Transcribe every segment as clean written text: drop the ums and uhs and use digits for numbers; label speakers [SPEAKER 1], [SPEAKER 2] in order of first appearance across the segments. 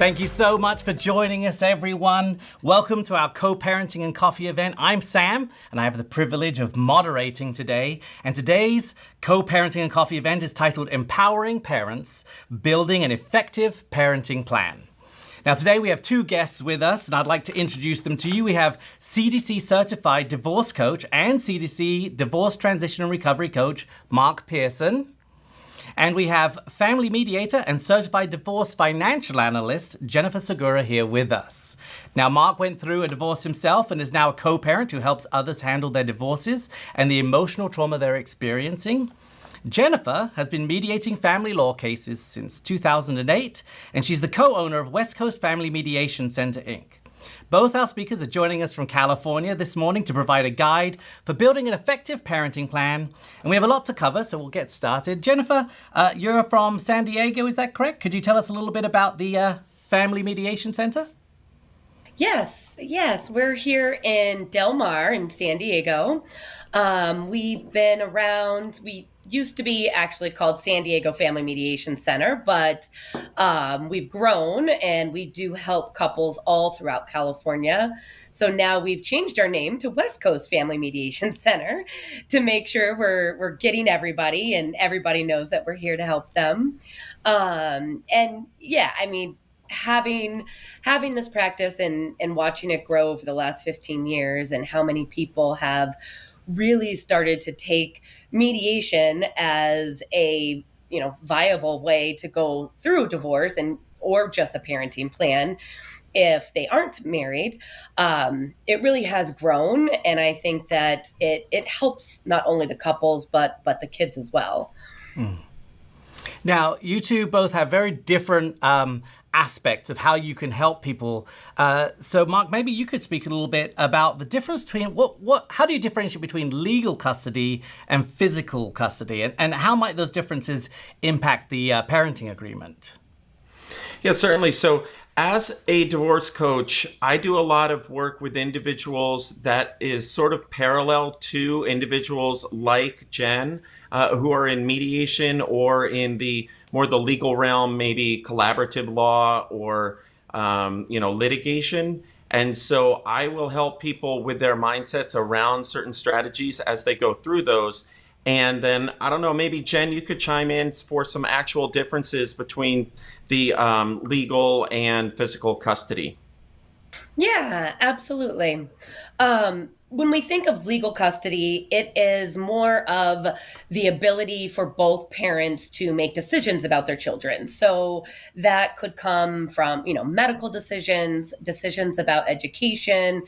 [SPEAKER 1] Thank you so much for joining us, everyone. Welcome to our Co-Parenting and Coffee event. I'm Sam, and I have the privilege of moderating today. And today's Co-Parenting and Coffee event is titled Empowering Parents, Building an Effective Parenting Plan. Now, today we have two guests with us, and I'd like to introduce them to you. We have CDC Certified Divorce Coach and CDC Divorce Transition and Recovery Coach, Mark Pearson. And we have family mediator and certified divorce financial analyst, Jennifer Segura, here with us. Now, Mark went through a divorce himself and is now a co-parent who helps others handle their divorces and the emotional trauma they're experiencing. Jennifer has been mediating family law cases since 2008, and she's the co-owner of West Coast Family Mediation Center, Inc. Both our speakers are joining us from California this morning to provide a guide for building an effective parenting plan. And we have a lot to cover, so we'll get started. Jennifer, you're from San Diego, is that correct? Could you tell us a little bit about the Family Mediation Center?
[SPEAKER 2] Yes. We're here in Del Mar in San Diego. We've been around, we used to be actually called San Diego Family Mediation Center, but we've grown and we do help couples all throughout California. So now we've changed our name to West Coast Family Mediation Center to make sure we're getting everybody and everybody knows that we're here to help them. Having this practice and watching it grow over the last 15 years and how many people have really started to take mediation as a viable way to go through divorce or just a parenting plan if they aren't married. It really has grown, and I think that it helps not only the couples but the kids as well.
[SPEAKER 1] Now, you two both have very different aspects of how you can help people. So, Mark, maybe you could speak a little bit about the difference between how do you differentiate between legal custody and physical custody, and how might those differences impact the parenting agreement?
[SPEAKER 3] Yeah, certainly. So, as a divorce coach, I do a lot of work with individuals that is sort of parallel to individuals like Jen, who are in mediation or in the legal realm, maybe collaborative law or litigation. And so I will help people with their mindsets around certain strategies as they go through those. And then, I don't know, maybe Jen, you could chime in for some actual differences between the legal and physical custody.
[SPEAKER 2] Yeah, absolutely. When we think of legal custody, it is more of the ability for both parents to make decisions about their children. So that could come from, medical decisions about education,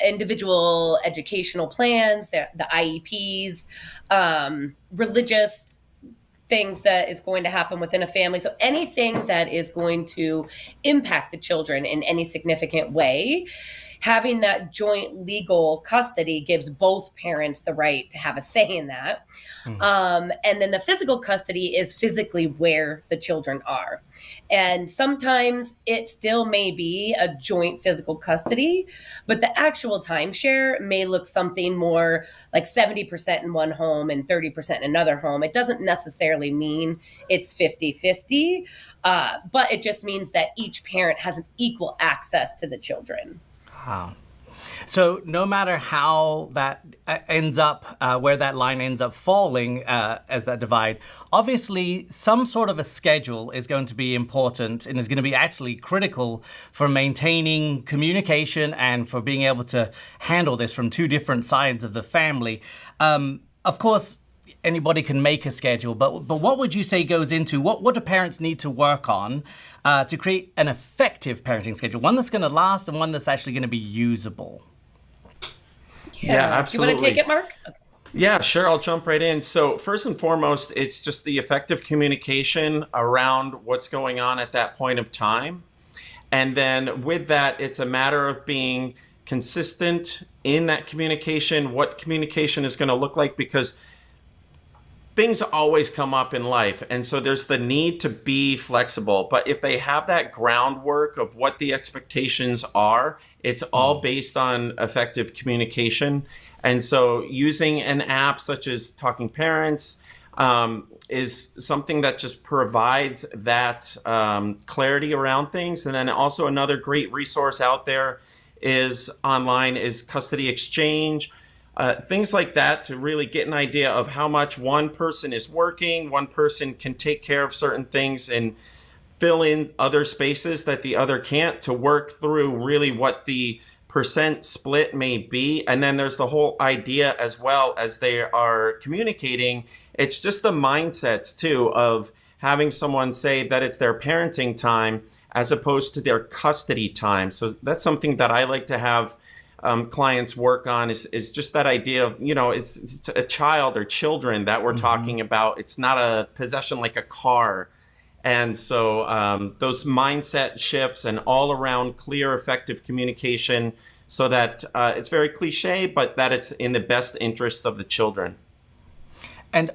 [SPEAKER 2] individual educational plans, the IEPs, religious things that is going to happen within a family. So anything that is going to impact the children in any significant way, having that joint legal custody gives both parents the right to have a say in that. And then the physical custody is physically where the children are. And sometimes it still may be a joint physical custody, but the actual timeshare may look something more like 70% in one home and 30% in another home. It doesn't necessarily mean it's 50-50, but it just means that each parent has an equal access to the children.
[SPEAKER 1] Wow. So no matter how that ends up, where that line ends up falling as that divide, obviously some sort of a schedule is going to be important and is going to be actually critical for maintaining communication and for being able to handle this from two different sides of the family. Of course, anybody can make a schedule, but what would you say goes into, what do parents need to work on to create an effective parenting schedule, one that's going to last and one that's actually going to be usable?
[SPEAKER 3] Yeah, absolutely.
[SPEAKER 2] You want to take it, Mark? Okay.
[SPEAKER 3] Yeah, sure. I'll jump right in. So first and foremost, it's just the effective communication around what's going on at that point of time. And then with that, it's a matter of being consistent in that communication, what communication is going to look like, because things always come up in life. And so there's the need to be flexible. But if they have that groundwork of what the expectations are, it's all based on effective communication. And so using an app such as Talking Parents, is something that just provides that clarity around things. And then also another great resource out there is online is Custody Exchange. Things like that to really get an idea of how much one person is working, one person can take care of certain things and fill in other spaces that the other can't, to work through really what the percent split may be. And then there's the whole idea as well as they are communicating. It's just the mindsets too of having someone say that it's their parenting time as opposed to their custody time. So that's something that I like to have clients work on is just that idea of, it's a child or children that we're talking about. It's not a possession like a car. And so those mindset shifts and all around clear, effective communication so that it's very cliche, but that it's in the best interests of the children.
[SPEAKER 1] And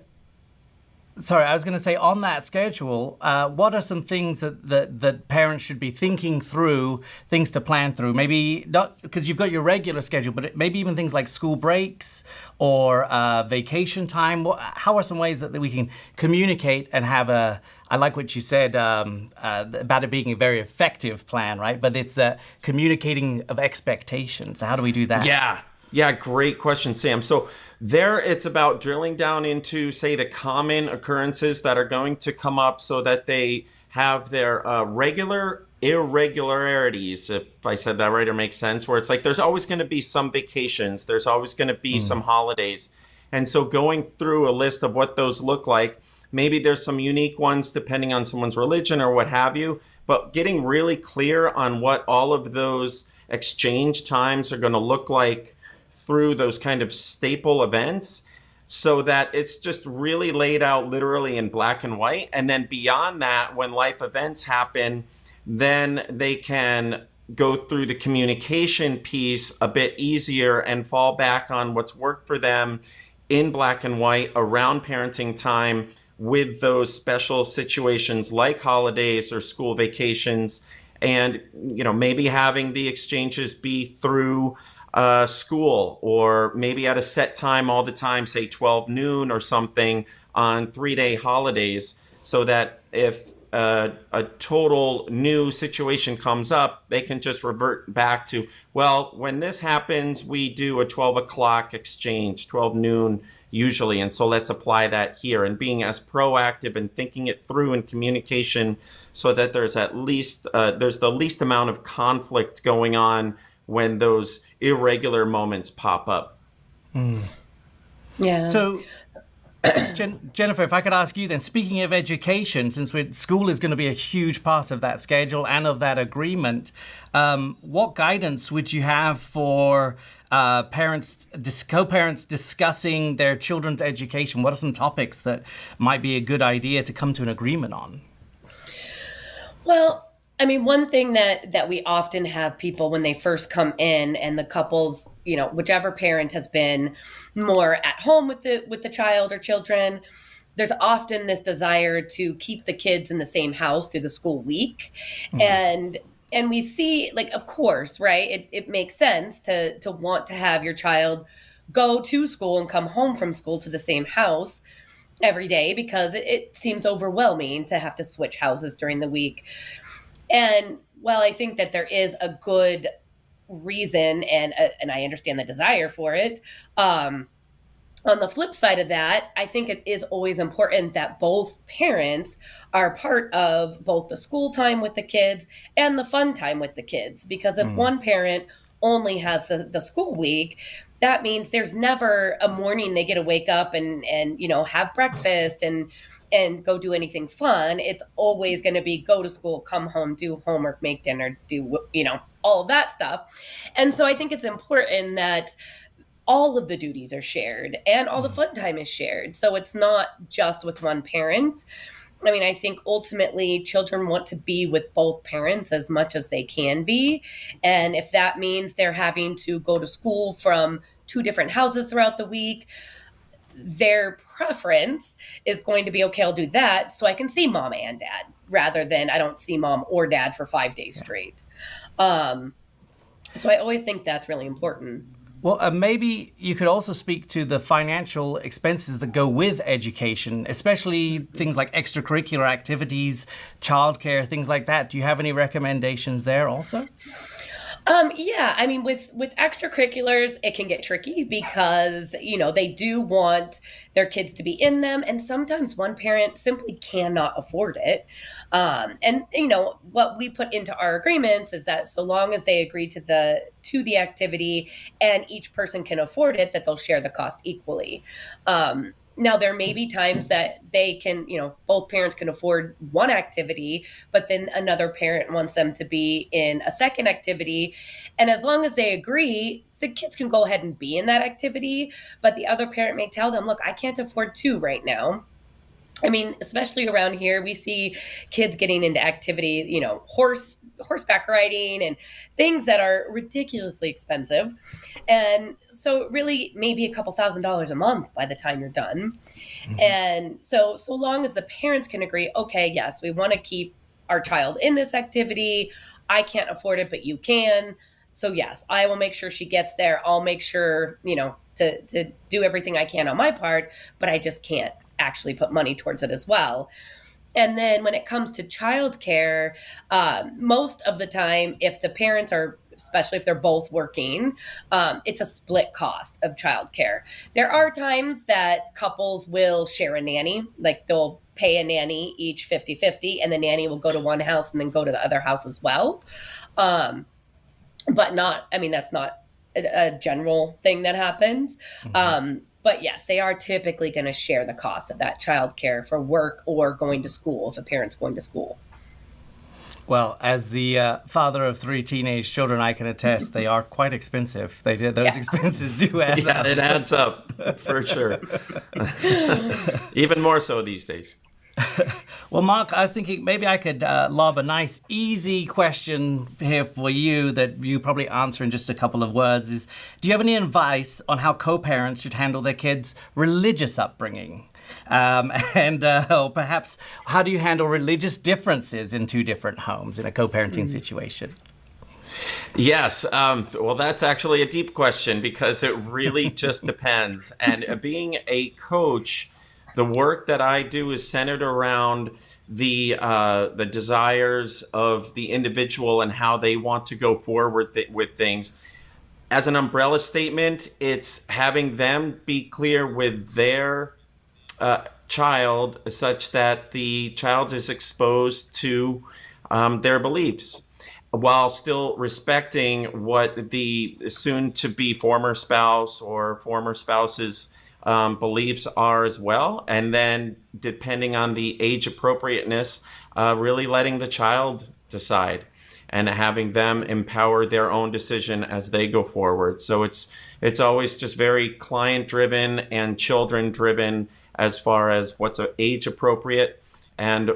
[SPEAKER 1] sorry, I was going to say on that schedule, what are some things that parents should be thinking through, things to plan through? Maybe not because you've got your regular schedule, but maybe even things like school breaks or vacation time. How are some ways that we can communicate and have I like what you said about it being a very effective plan, right? But it's the communicating of expectations. How do we do that?
[SPEAKER 3] Yeah, great question, Sam. So there it's about drilling down into, say, the common occurrences that are going to come up so that they have their regular irregularities, if I said that right or makes sense, where it's like there's always going to be some vacations, there's always going to be some holidays. And so going through a list of what those look like, maybe there's some unique ones depending on someone's religion or what have you, but getting really clear on what all of those exchange times are going to look like through those kind of staple events so that it's just really laid out literally in black and white. And then beyond that, when life events happen, then they can go through the communication piece a bit easier and fall back on what's worked for them in black and white around parenting time with those special situations like holidays or school vacations. And, maybe having the exchanges be through school or maybe at a set time all the time, say 12 noon or something on 3-day holidays, so that if a total new situation comes up, they can just revert back to, well, when this happens, we do a 12 o'clock exchange, 12 noon usually. And so let's apply that here, and being as proactive and thinking it through in communication so that there's at least, there's the least amount of conflict going on when those irregular moments pop up.
[SPEAKER 2] Yeah.
[SPEAKER 1] So, Jennifer, if I could ask you then, speaking of education, since school is going to be a huge part of that schedule and of that agreement, what guidance would you have for co-parents discussing their children's education? What are some topics that might be a good idea to come to an agreement on?
[SPEAKER 2] Well, I mean, one thing that we often have people when they first come in and the couples, whichever parent has been more at home with the child or children, there's often this desire to keep the kids in the same house through the school week. And we see, like, of course, right, it makes sense to want to have your child go to school and come home from school to the same house every day, because it seems overwhelming to have to switch houses during the week. And while I think that there is a good reason and I understand the desire for it, on the flip side of that, I think it is always important that both parents are part of both the school time with the kids and the fun time with the kids. Because if one parent only has the school week, that means there's never a morning they get to wake up and have breakfast and go do anything fun. It's always going to be go to school, come home, do homework, make dinner, do, all of that stuff. And so I think it's important that all of the duties are shared and all the fun time is shared. So it's not just with one parent. I mean, I think ultimately children want to be with both parents as much as they can be. And if that means they're having to go to school from 2 different houses throughout the week, their preference is going to be, okay, I'll do that so I can see mom and dad, rather than I don't see mom or dad for 5 days straight. So I always think that's really important.
[SPEAKER 1] Well, maybe you could also speak to the financial expenses that go with education, especially things like extracurricular activities, childcare, things like that. Do you have any recommendations there also?
[SPEAKER 2] Yeah, I mean, with extracurriculars, it can get tricky because they do want their kids to be in them, and sometimes one parent simply cannot afford it. And what we put into our agreements is that so long as they agree to the activity and each person can afford it, that they'll share the cost equally. Now, there may be times that they can, both parents can afford one activity, but then another parent wants them to be in a second activity. And as long as they agree, the kids can go ahead and be in that activity. But the other parent may tell them, look, I can't afford two right now. I mean, especially around here, we see kids getting into activity, horseback riding and things that are ridiculously expensive. And so really maybe a couple $1,000s a month by the time you're done. And so long as the parents can agree, okay, yes, we want to keep our child in this activity. I can't afford it, but you can. So yes, I will make sure she gets there. I'll make sure, to do everything I can on my part, but I just can't actually put money towards it as well. And then when it comes to childcare, most of the time, if the parents are, especially if they're both working, it's a split cost of childcare. There are times that couples will share a nanny, like they'll pay a nanny each 50-50, and the nanny will go to one house and then go to the other house as well. But that's not a general thing that happens. But yes, they are typically going to share the cost of that childcare for work or going to school if a parent's going to school.
[SPEAKER 1] Well, as the father of three teenage children, I can attest they are quite expensive. Those expenses do add up.
[SPEAKER 3] Yeah, it adds up for sure. Even more so these days.
[SPEAKER 1] Well, Mark, I was thinking maybe I could lob a nice, easy question here for you that you probably answer in just a couple of words. Do you have any advice on how co-parents should handle their kids' religious upbringing? Or perhaps how do you handle religious differences in two different homes in a co-parenting situation?
[SPEAKER 3] Yes. Well, that's actually a deep question because it really just depends. And being a coach, the work that I do is centered around the desires of the individual and how they want to go forward with things. As an umbrella statement, it's having them be clear with their child such that the child is exposed to their beliefs while still respecting what the soon-to-be former spouse or former spouse's beliefs are as well. And then depending on the age appropriateness, really letting the child decide and having them empower their own decision as they go forward. So it's always just very client driven and children driven as far as what's age appropriate and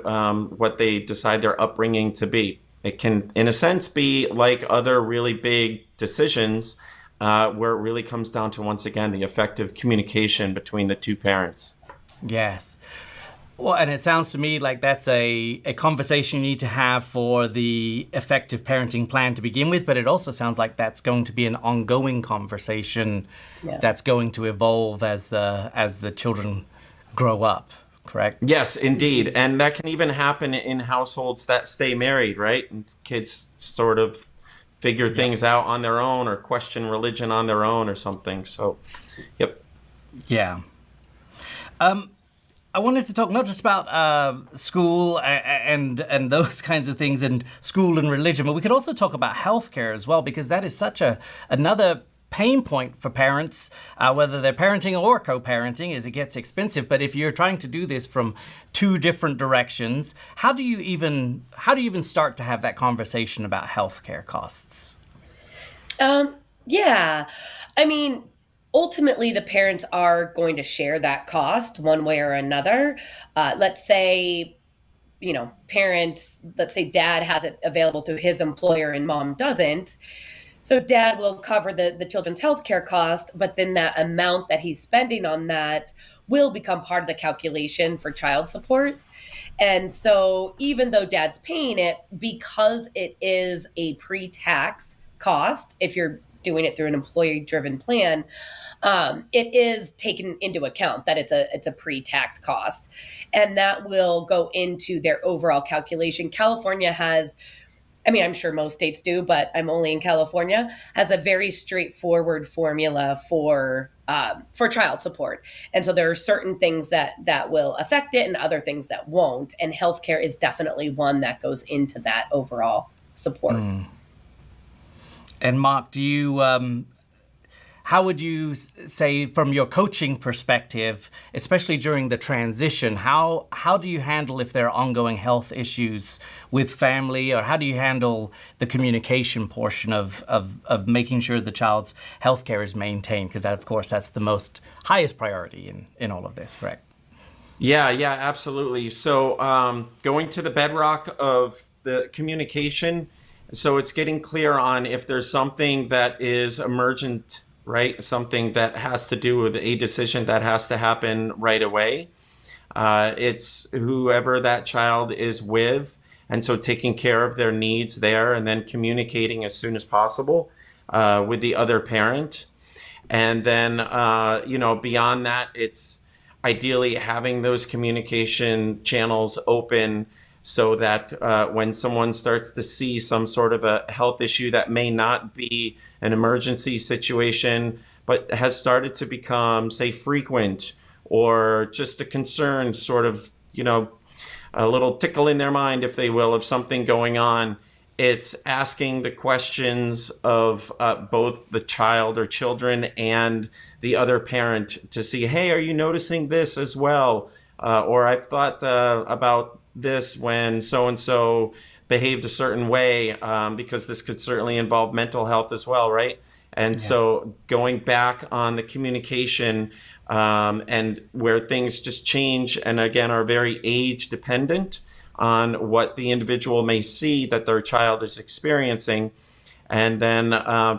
[SPEAKER 3] what they decide their upbringing to be. It can, in a sense, be like other really big decisions where it really comes down to, once again, the effective communication between the two parents.
[SPEAKER 1] Yes. Well, and it sounds to me like that's a conversation you need to have for the effective parenting plan to begin with, but it also sounds like that's going to be an ongoing conversation that's going to evolve as the children grow up, correct?
[SPEAKER 3] Yes, indeed. And that can even happen in households that stay married, right? And kids sort of figure things out on their own or question religion on their own or something. So, yep.
[SPEAKER 1] Yeah. I wanted to talk not just about school and those kinds of things and school and religion, but we could also talk about healthcare as well, because that is such another pain point for parents, whether they're parenting or co-parenting, is it gets expensive. But if you're trying to do this from two different directions, how do you even start to have that conversation about healthcare costs?
[SPEAKER 2] Yeah. I mean, ultimately, the parents are going to share that cost one way or another. Let's say, let's say dad has it available through his employer and mom doesn't. So dad will cover the children's healthcare cost, but then that amount that he's spending on that will become part of the calculation for child support. And so even though dad's paying it, because it is a pre-tax cost, if you're doing it through an employee-driven plan, it is taken into account that it's a pre-tax cost, and that will go into their overall calculation. California has, I mean, I'm sure most states do, but I'm only in California, has a very straightforward formula for child support. And so there are certain things that will affect it and other things that won't. And healthcare is definitely one that goes into that overall support.
[SPEAKER 1] And Mark, do you how would you say, from your coaching perspective, especially during the transition, how do you handle if there are ongoing health issues with family, or how do you handle the communication portion of making sure the child's health care is maintained? Because that, of course, that's the most highest priority in all of this, correct?
[SPEAKER 3] Yeah, absolutely. So going to the bedrock of the communication, so it's getting clear on if there's something that is emergent, right? Something that has to do with a decision that has to happen right away. It's whoever that child is with, and so taking care of their needs there, and then communicating as soon as possible with the other parent. And then, beyond that, it's ideally having those communication channels open so that when someone starts to see some sort of a health issue that may not be an emergency situation, but has started to become, say, frequent, or just a concern, sort of, a little tickle in their mind, if they will, of something going on, it's asking the questions of both the child or children and the other parent to see, hey, are you noticing this as well? Or I've thought about this when so-and-so behaved a certain way, because this could certainly involve mental health as well, right? And so going back on the communication and where things just change and again are very age dependent on what the individual may see that their child is experiencing, and then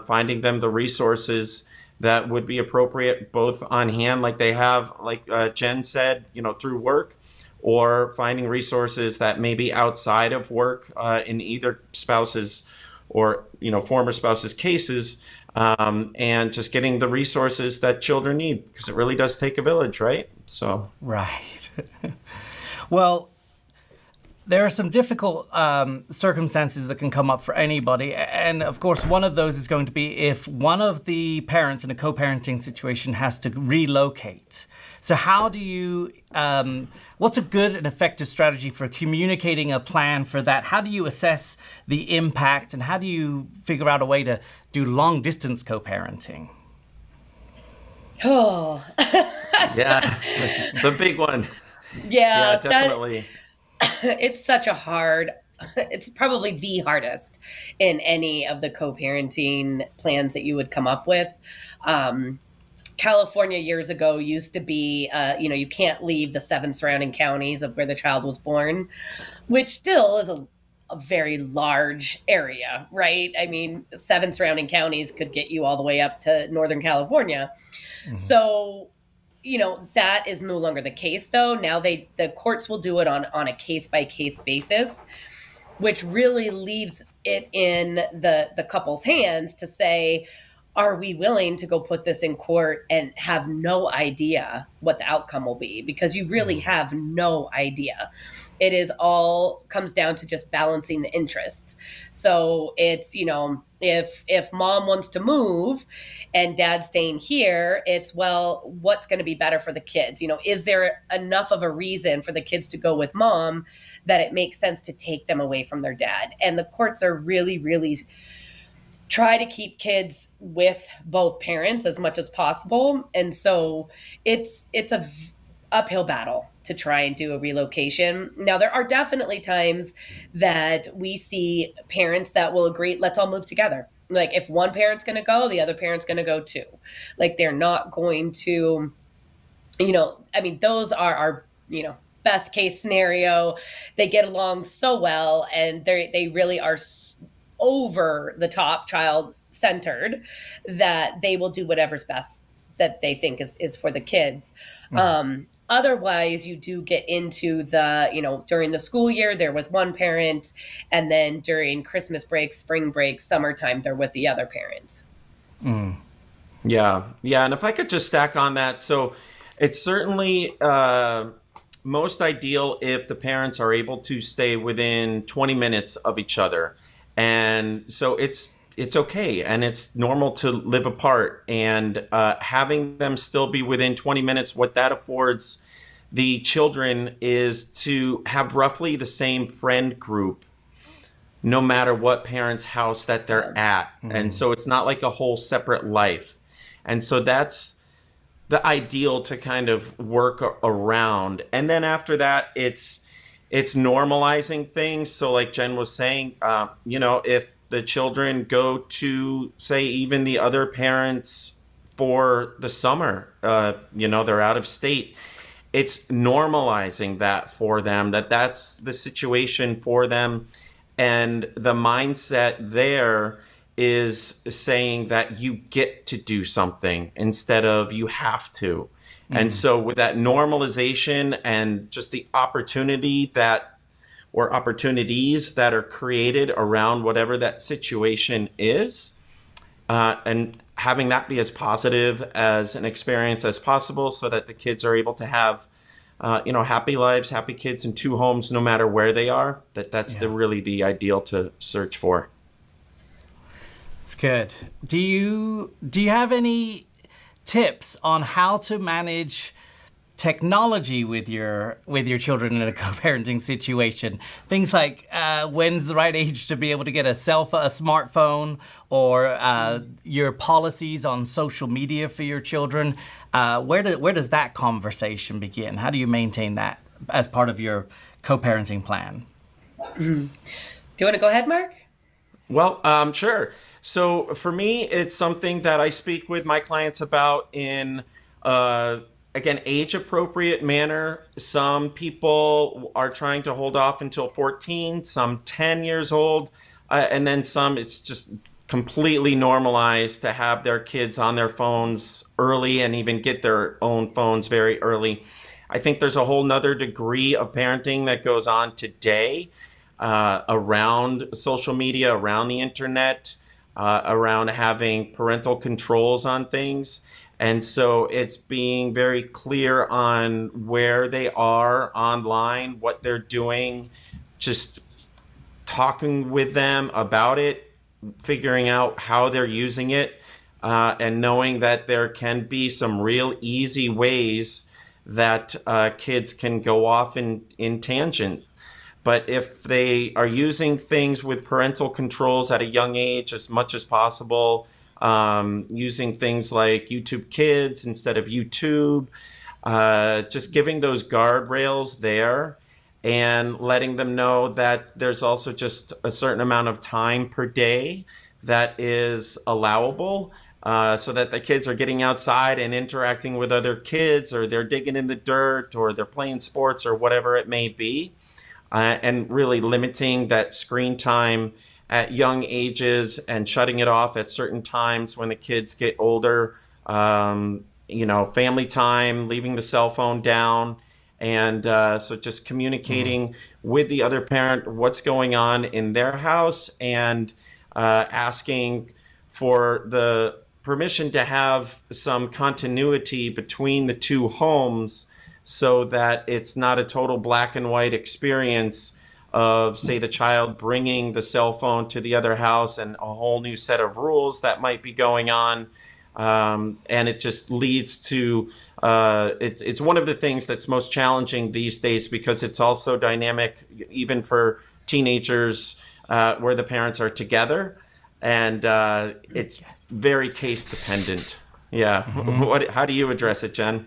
[SPEAKER 3] finding them the resources that would be appropriate both on hand, like they have, like Jen said, through work, or finding resources that may be outside of work in either spouse's or former spouse's cases, and just getting the resources that children need, because it really does take a village, right? So
[SPEAKER 1] right. Well, there are some difficult circumstances that can come up for anybody. And of course, one of those is going to be if one of the parents in a co-parenting situation has to relocate. So how do you, what's a good and effective strategy for communicating a plan for that? How do you assess the impact, and how do you figure out a way to do long distance co-parenting?
[SPEAKER 2] Oh,
[SPEAKER 3] yeah, the big one.
[SPEAKER 2] Yeah,
[SPEAKER 3] definitely.
[SPEAKER 2] It's it's probably the hardest in any of the co-parenting plans that you would come up with. California years ago used to be, you can't leave the 7 surrounding counties of where the child was born, which still is a very large area, right? I mean, 7 surrounding counties could get you all the way up to Northern California. Mm-hmm. So, that is no longer the case, though. Now the courts will do it on a case-by-case basis, which really leaves it in the couple's hands to say, are we willing to go put this in court and have no idea what the outcome will be? Because you really have no idea. It is all comes down to just balancing the interests. So it's, if mom wants to move and dad's staying here, it's, well, what's going to be better for the kids? Is there enough of a reason for the kids to go with mom that it makes sense to take them away from their dad? And the courts are really, really try to keep kids with both parents as much as possible. And so it's a uphill battle to try and do a relocation. Now, there are definitely times that we see parents that will agree, let's all move together. Like if one parent's going to go, the other parent's going to go too. Like they're not going to, those are our, best case scenario. They get along so well, and they really are over the top child centered that they will do whatever's best that they think is for the kids. Mm-hmm. Otherwise, you do get into during the school year, they're with one parent, and then during Christmas break, spring break, summertime, they're with the other parents.
[SPEAKER 3] Yeah, yeah, and if I could just stack on that, so it's certainly most ideal if the parents are able to stay within 20 minutes of each other, and so it's okay and it's normal to live apart, and having them still be within 20 minutes, what that affords the children is to have roughly the same friend group no matter what parent's house that they're at. And so it's not like a whole separate life. And so that's the ideal to kind of work around. And then after that, it's normalizing things. So like Jen was saying, if the children go to, say, even the other parents for the summer, they're out of state, it's normalizing that for them, that's the situation for them. And the mindset there is saying that you get to do something instead of you have to. And so with that normalization and just the opportunities that are created around whatever that situation is, and having that be as positive as an experience as possible so that the kids are able to have happy lives, happy kids in two homes, no matter where they are. That's really the ideal to search for.
[SPEAKER 1] It's good. Do you have any tips on how to manage technology with your children in a co-parenting situation? Things like when's the right age to be able to get a smartphone, or your policies on social media for your children. Where does that conversation begin? How do you maintain that as part of your co-parenting plan?
[SPEAKER 2] Do you want to go ahead, Mark?
[SPEAKER 3] Well, sure. So for me, it's something that I speak with my clients about in again, age-appropriate manner. Some people are trying to hold off until 14, some 10 years old, and then some it's just completely normalized to have their kids on their phones early and even get their own phones very early. I think there's a whole nother degree of parenting that goes on today around social media, around the internet, around having parental controls on things. And so it's being very clear on where they are online, what they're doing, just talking with them about it, figuring out how they're using it, and knowing that there can be some real easy ways that kids can go off in tangent. But if they are using things with parental controls at a young age as much as possible, using things like YouTube Kids instead of YouTube, just giving those guardrails there and letting them know that there's also just a certain amount of time per day that is allowable, so that the kids are getting outside and interacting with other kids, or they're digging in the dirt, or they're playing sports, or whatever it may be, and really limiting that screen time at young ages and shutting it off at certain times when the kids get older. Family time, leaving the cell phone down. And so just communicating with the other parent what's going on in their house, and asking for the permission to have some continuity between the two homes so that it's not a total black and white experience of, say, the child bringing the cell phone to the other house and a whole new set of rules that might be going on. And it just leads to, it's one of the things that's most challenging these days, because it's also dynamic, even for teenagers, where the parents are together, and it's very case dependent. Yeah. How do you address it, Jen?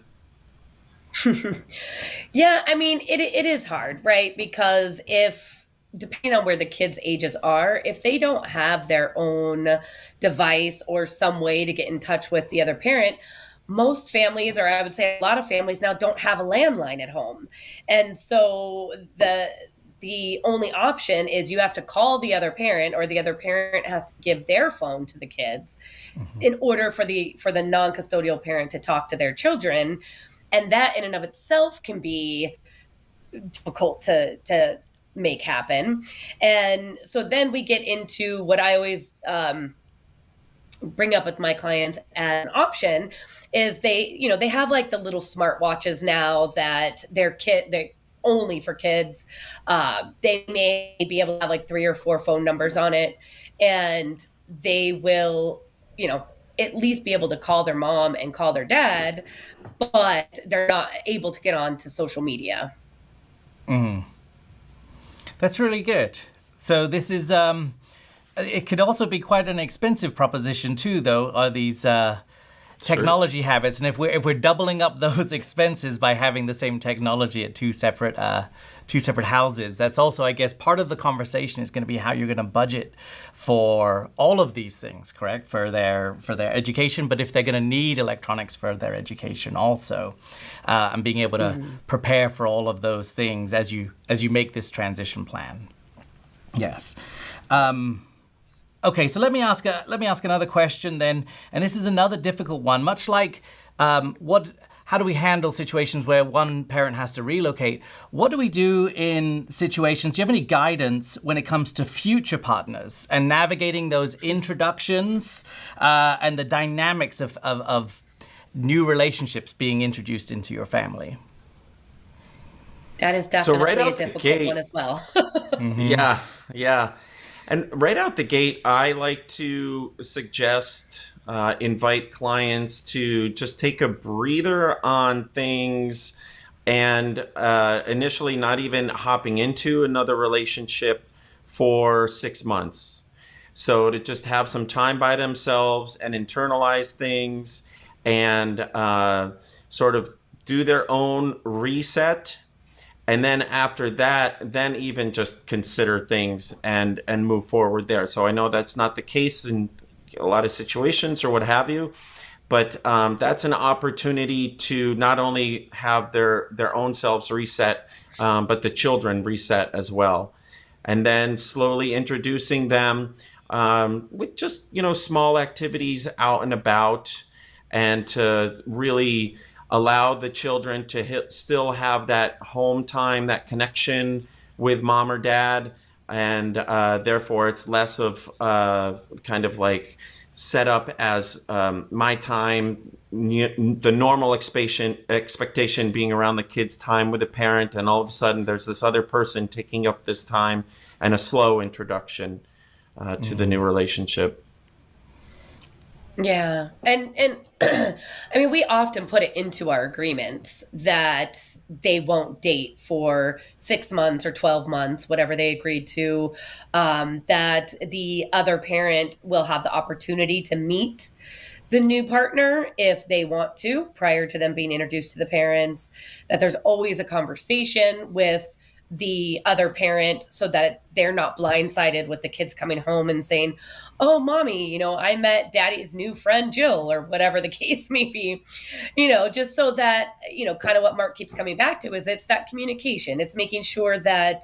[SPEAKER 2] Yeah, I mean, it is hard, right? Because depending on where the kids' ages are, if they don't have their own device or some way to get in touch with the other parent, most families, or I would say a lot of families now, don't have a landline at home. And so the only option is you have to call the other parent, or the other parent has to give their phone to the kids in order for the non-custodial parent to talk to their children. And that in and of itself can be difficult to make happen. And so then we get into what I always bring up with my clients as an option is they have like the little smartwatches now that they're only for kids. They may be able to have like 3 or 4 phone numbers on it, and they will, at least be able to call their mom and call their dad, but they're not able to get on to social media.
[SPEAKER 1] That's really good. So this is it could also be quite an expensive proposition too, though, are these technology habits. And if we're doubling up those expenses by having the same technology at two separate houses, that's also, I guess, part of the conversation is going to be how you're going to budget for all of these things, correct? For their education, but if they're going to need electronics for their education also, and being able to prepare for all of those things as you make this transition plan. Yes. Okay, so let me ask another question then, and this is another difficult one. Much like how do we handle situations where one parent has to relocate? What do we do in situations? Do you have any guidance when it comes to future partners and navigating those introductions and the dynamics of new relationships being introduced into your family?
[SPEAKER 2] That is
[SPEAKER 3] So
[SPEAKER 2] definitely
[SPEAKER 3] right
[SPEAKER 2] a
[SPEAKER 3] out the
[SPEAKER 2] difficult one
[SPEAKER 3] gate,
[SPEAKER 2] as well.
[SPEAKER 3] yeah. And right out the gate, I like to suggest, invite clients to just take a breather on things and initially not even hopping into another relationship for 6 months. So to just have some time by themselves and internalize things and sort of do their own reset. And then after that, then even just consider things and move forward there. So I know that's not the case in a lot of situations or what have you, but that's an opportunity to not only have their own selves reset, but the children reset as well. And then slowly introducing them with just, small activities out and about, and to really allow the children to still have that home time, that connection with mom or dad. And therefore, it's less of kind of like set up as my time, the normal expectation being around the kid's time with a parent. And all of a sudden, there's this other person taking up this time, and a slow introduction to the new relationship.
[SPEAKER 2] Yeah. And I mean, we often put it into our agreements that they won't date for 6 months or 12 months, whatever they agreed to, that the other parent will have the opportunity to meet the new partner if they want to prior to them being introduced to the parents, that there's always a conversation with the other parent so that they're not blindsided with the kids coming home and saying, "Oh, mommy, I met daddy's new friend Jill," or whatever the case may be, just so that, kind of what Mark keeps coming back to is it's that communication. It's making sure that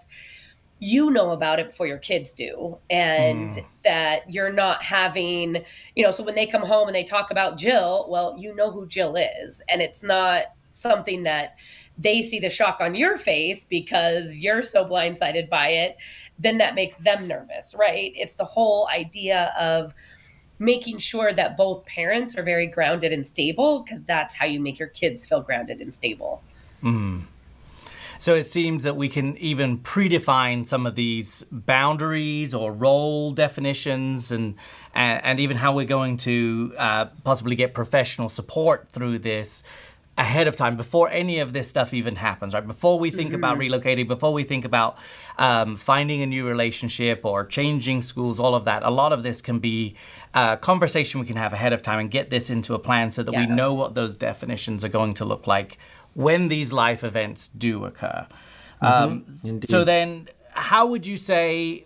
[SPEAKER 2] you know about it before your kids do, and that you're not having, so when they come home and they talk about Jill, well, you know who Jill is, and it's not something that they see the shock on your face because you're so blindsided by it, then that makes them nervous, right? It's the whole idea of making sure that both parents are very grounded and stable, because that's how you make your kids feel grounded and stable.
[SPEAKER 1] So it seems that we can even predefine some of these boundaries or role definitions, and even how we're going to possibly get professional support through this ahead of time, before any of this stuff even happens, right? Before we think about relocating, before we think about finding a new relationship or changing schools, all of that, a lot of this can be a conversation we can have ahead of time and get this into a plan so that we know what those definitions are going to look like when these life events do occur. So then, what would you say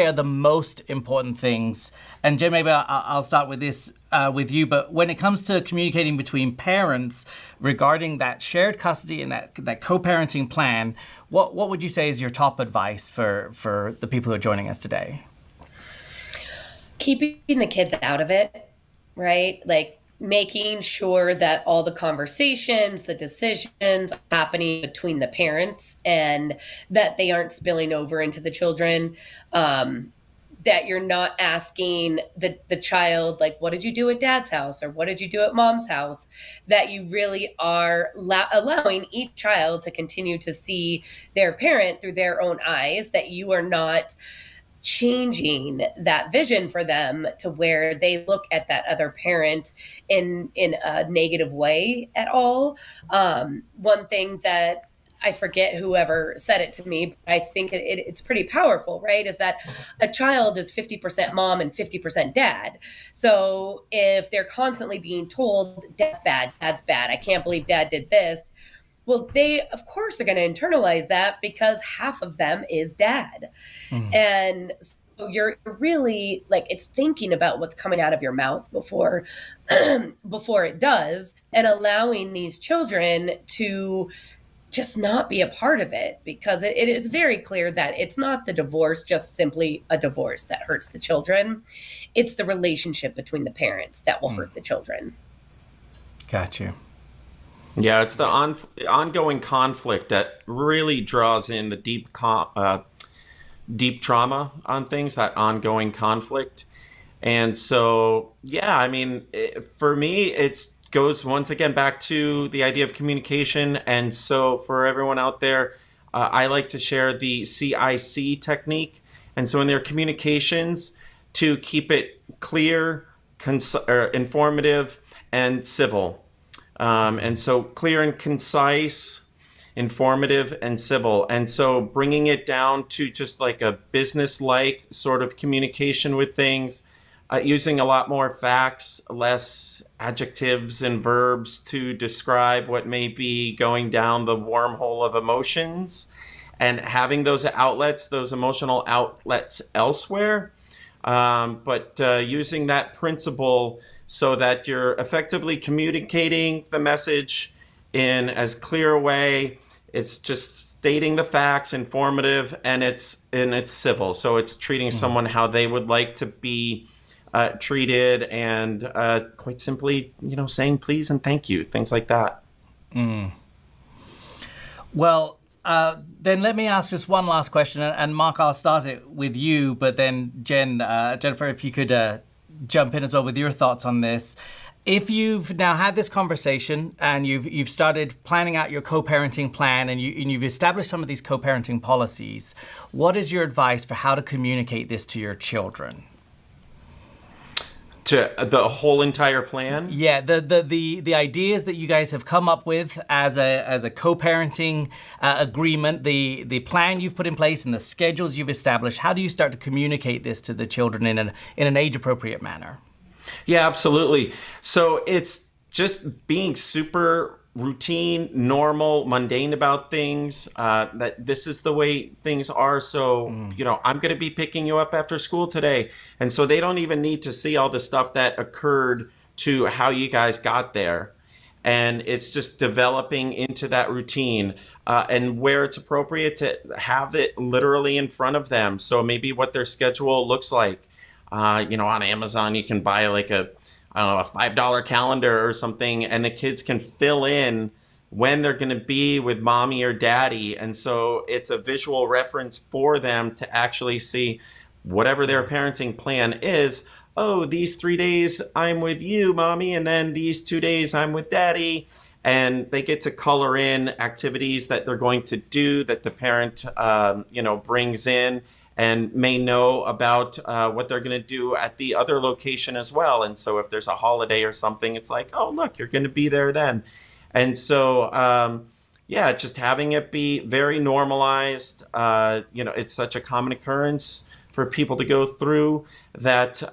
[SPEAKER 1] are the most important things? And Jay, maybe I'll start with this with you, but when it comes to communicating between parents regarding that shared custody and that co-parenting plan, what would you say is your top advice for the people who are joining us today?
[SPEAKER 2] Keeping the kids out of it, right? Like making sure that all the conversations, the decisions are happening between the parents, and that they aren't spilling over into the children. that you're not asking the child, like, what did you do at dad's house? Or what did you do at mom's house? That you really are allowing each child to continue to see their parent through their own eyes, that you are not changing that vision for them to where they look at that other parent in a negative way at all. One thing that I forget whoever said it to me, but I think it's pretty powerful, right? Is that a child is 50% mom and 50% dad. So if they're constantly being told, dad's bad, I can't believe dad did this. Well, they, of course, are going to internalize that because half of them is dad. And so you're really like, it's thinking about what's coming out of your mouth before before it does, and allowing these children to just not be a part of it, because it is very clear that it's not the divorce, just simply a divorce, that hurts the children. It's the relationship between the parents that will hurt the children.
[SPEAKER 1] Got you.
[SPEAKER 3] Yeah, it's the ongoing conflict that really draws in the deep trauma on things, that ongoing conflict. And so, yeah, I mean, for me, it's goes once again back to the idea of communication. And so for everyone out there, I like to share the CIC technique. And so in their communications, to keep it clear, informative, and civil. And so clear and concise, informative, and civil. And so bringing it down to just like a business-like sort of communication with things, using a lot more facts, less adjectives and verbs to describe what may be going down the wormhole of emotions, and having those outlets, those emotional outlets elsewhere. But using that principle so that you're effectively communicating the message in as clear a way. It's just stating the facts, informative, and it's civil. So it's treating someone how they would like to be treated, and quite simply, saying please and thank you, things like that.
[SPEAKER 1] Well, then let me ask just one last question, and Mark, I'll start it with you, but then Jennifer, if you could jump in as well with your thoughts on this. If you've now had this conversation and you've started planning out your co-parenting plan, and you've established some of these co-parenting policies, what is your advice for how to communicate this to your children?
[SPEAKER 3] To the whole entire plan?
[SPEAKER 1] Yeah, the ideas that you guys have come up with as a co-parenting agreement, the plan you've put in place and the schedules you've established, how do you start to communicate this to the children in an age-appropriate manner?
[SPEAKER 3] Yeah, absolutely. So it's just being super routine, normal, mundane about things, that this is the way things are. So, I'm going to be picking you up after school today. And so they don't even need to see all the stuff that occurred to how you guys got there. And it's just developing into that routine, and where it's appropriate to have it literally in front of them. So maybe what their schedule looks like. On Amazon, you can buy like a $5 calendar or something, and the kids can fill in when they're going to be with mommy or daddy. And so it's a visual reference for them to actually see whatever their parenting plan is. Oh, these 3 days I'm with you, mommy, and then these 2 days I'm with daddy. And they get to color in activities that they're going to do that the parent, brings in, and may know about what they're going to do at the other location as well. And so if there's a holiday or something, it's like, oh, look, you're going to be there then. And so, just having it be very normalized. It's such a common occurrence for people to go through that,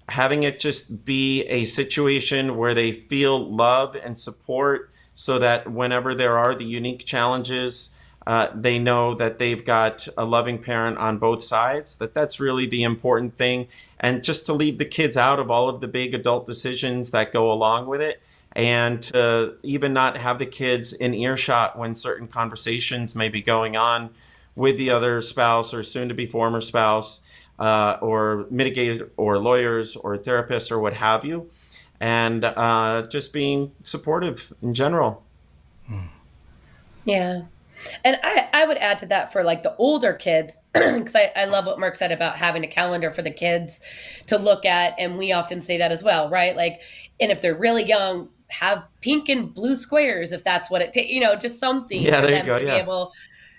[SPEAKER 3] having it just be a situation where they feel love and support, so that whenever there are the unique challenges, they know that they've got a loving parent on both sides, that's really the important thing. And just to leave the kids out of all of the big adult decisions that go along with it, and to even not have the kids in earshot when certain conversations may be going on with the other spouse or soon to be former spouse, or mitigator or lawyers or therapists or what have you. And just being supportive in general.
[SPEAKER 2] Yeah. And I would add to that for like the older kids, because I love what Mark said about having a calendar for the kids to look at. And we often say that as well, right? Like, and if they're really young, have pink and blue squares if that's what it takes, just something
[SPEAKER 3] Yeah,
[SPEAKER 2] for
[SPEAKER 3] there you
[SPEAKER 2] them
[SPEAKER 3] go.
[SPEAKER 2] to be
[SPEAKER 3] Yeah.
[SPEAKER 2] able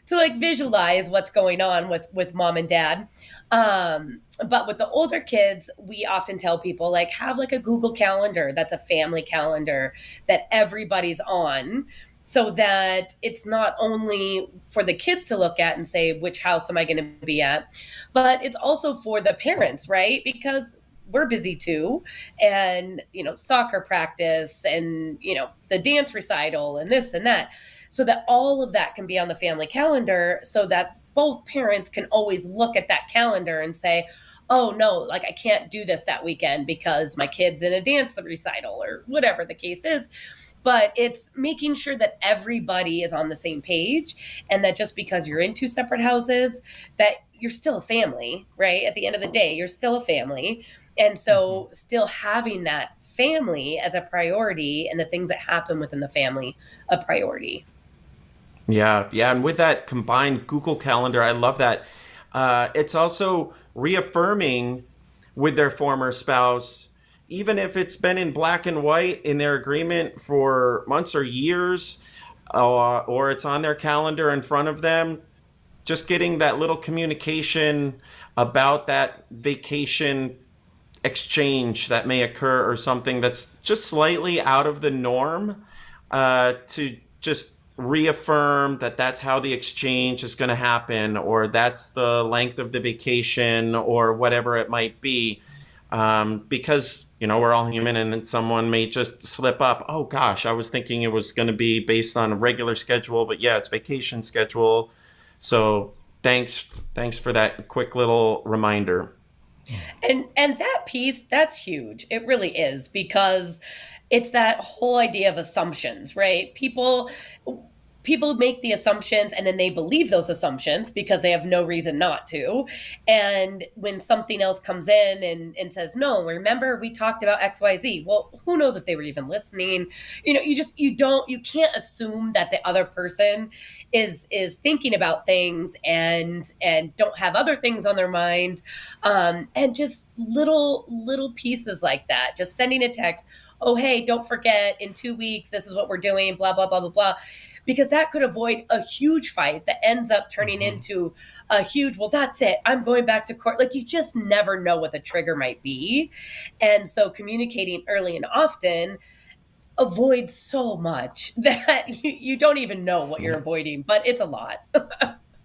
[SPEAKER 2] to like visualize what's going on with mom and dad. But with the older kids, we often tell people like have like a Google calendar that's a family calendar that everybody's on, so that it's not only for the kids to look at and say which house am I going to be at, but it's also for the parents, right? Because we're busy too, and soccer practice, and the dance recital and this and that, so that all of that can be on the family calendar, so that both parents can always look at that calendar and say, oh no, like I can't do this that weekend because my kid's in a dance recital or whatever the case is. But it's making sure that everybody is on the same page, and that just because you're in two separate houses, that you're still a family, right? At the end of the day, you're still a family. And so still having that family as a priority, and the things that happen within the family a priority.
[SPEAKER 3] Yeah, yeah, and with that combined Google Calendar, I love that. It's also reaffirming with their former spouse, even if it's been in black and white in their agreement for months or years, or it's on their calendar in front of them, just getting that little communication about that vacation exchange that may occur or something that's just slightly out of the norm, to just reaffirm that that's how the exchange is going to happen, or that's the length of the vacation, or whatever it might be. Because, we're all human, and then someone may just slip up. Oh gosh, I was thinking it was going to be based on a regular schedule, but yeah, it's vacation schedule. So thanks for that quick little reminder.
[SPEAKER 2] And that piece, that's huge. It really is, because it's that whole idea of assumptions, right? People make the assumptions, and then they believe those assumptions because they have no reason not to. And when something else comes in and says, no, remember we talked about XYZ. Well, who knows if they were even listening? You can't assume that the other person is thinking about things and don't have other things on their mind. And just little pieces like that, just sending a text, oh, hey, don't forget in 2 weeks, this is what we're doing, blah, blah, blah, blah, blah. Because that could avoid a huge fight that ends up turning into a huge, well, that's it, I'm going back to court. Like, you just never know what the trigger might be. And so communicating early and often avoids so much that you don't even know what you're avoiding, but it's a lot.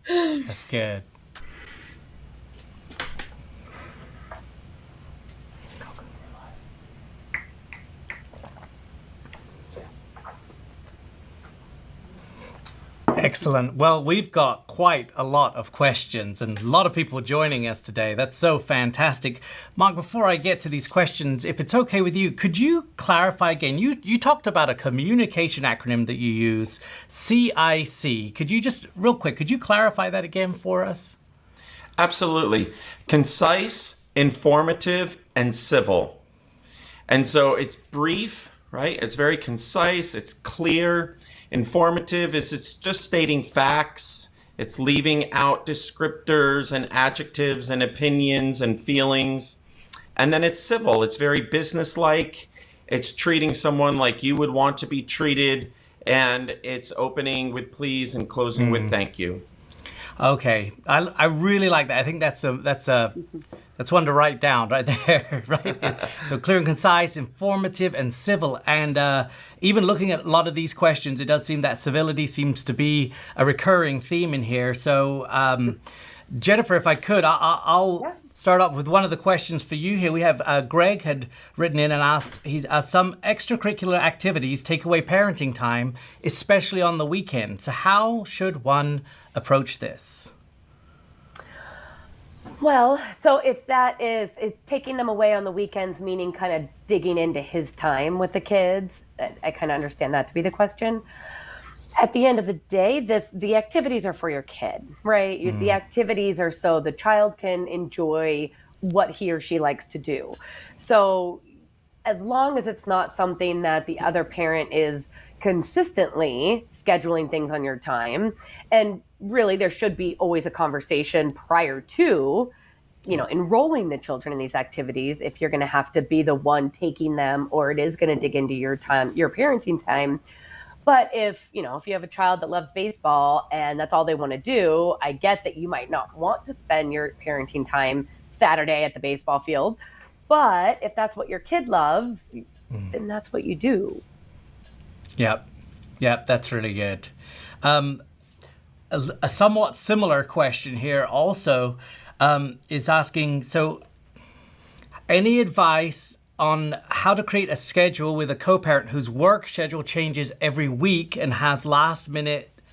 [SPEAKER 1] That's good. Excellent. Well, we've got quite a lot of questions and a lot of people joining us today. That's so fantastic. Mark, before I get to these questions, if it's okay with you, could you clarify again? You talked about a communication acronym that you use, CIC. Could you just, real quick, could you clarify that again for us?
[SPEAKER 3] Absolutely. Concise, informative, and civil. And so it's brief, right? It's very concise, it's clear. Informative is it's just stating facts. It's leaving out descriptors and adjectives and opinions and feelings. And then it's civil. It's very businesslike. It's treating someone like you would want to be treated. And it's opening with please and closing with thank you.
[SPEAKER 1] Okay, I really like that. I think that's one to write down right there, right? So clear and concise, informative, and civil. And even looking at a lot of these questions, it does seem that civility seems to be a recurring theme in here. So Jennifer, if I could, I'll start off with one of the questions for you here. We have Greg had written in and asked, some extracurricular activities take away parenting time, especially on the weekend. So how should one approach this?
[SPEAKER 2] Well, so if that is taking them away on the weekends, meaning kind of digging into his time with the kids, I kind of understand that to be the question. At the end of the day, the activities are for your kid, right? The activities are so the child can enjoy what he or she likes to do. So as long as it's not something that the other parent is consistently scheduling things on your time. And really, there should be always a conversation prior to, enrolling the children in these activities if you're going to have to be the one taking them, or it is going to dig into your time, your parenting time. But if you have a child that loves baseball and that's all they want to do, I get that you might not want to spend your parenting time Saturday at the baseball field. But if that's what your kid loves, then that's what you do.
[SPEAKER 1] Yep. Yep, that's really good. A somewhat similar question here also is asking, so any advice on how to create a schedule with a co-parent whose work schedule changes every week and has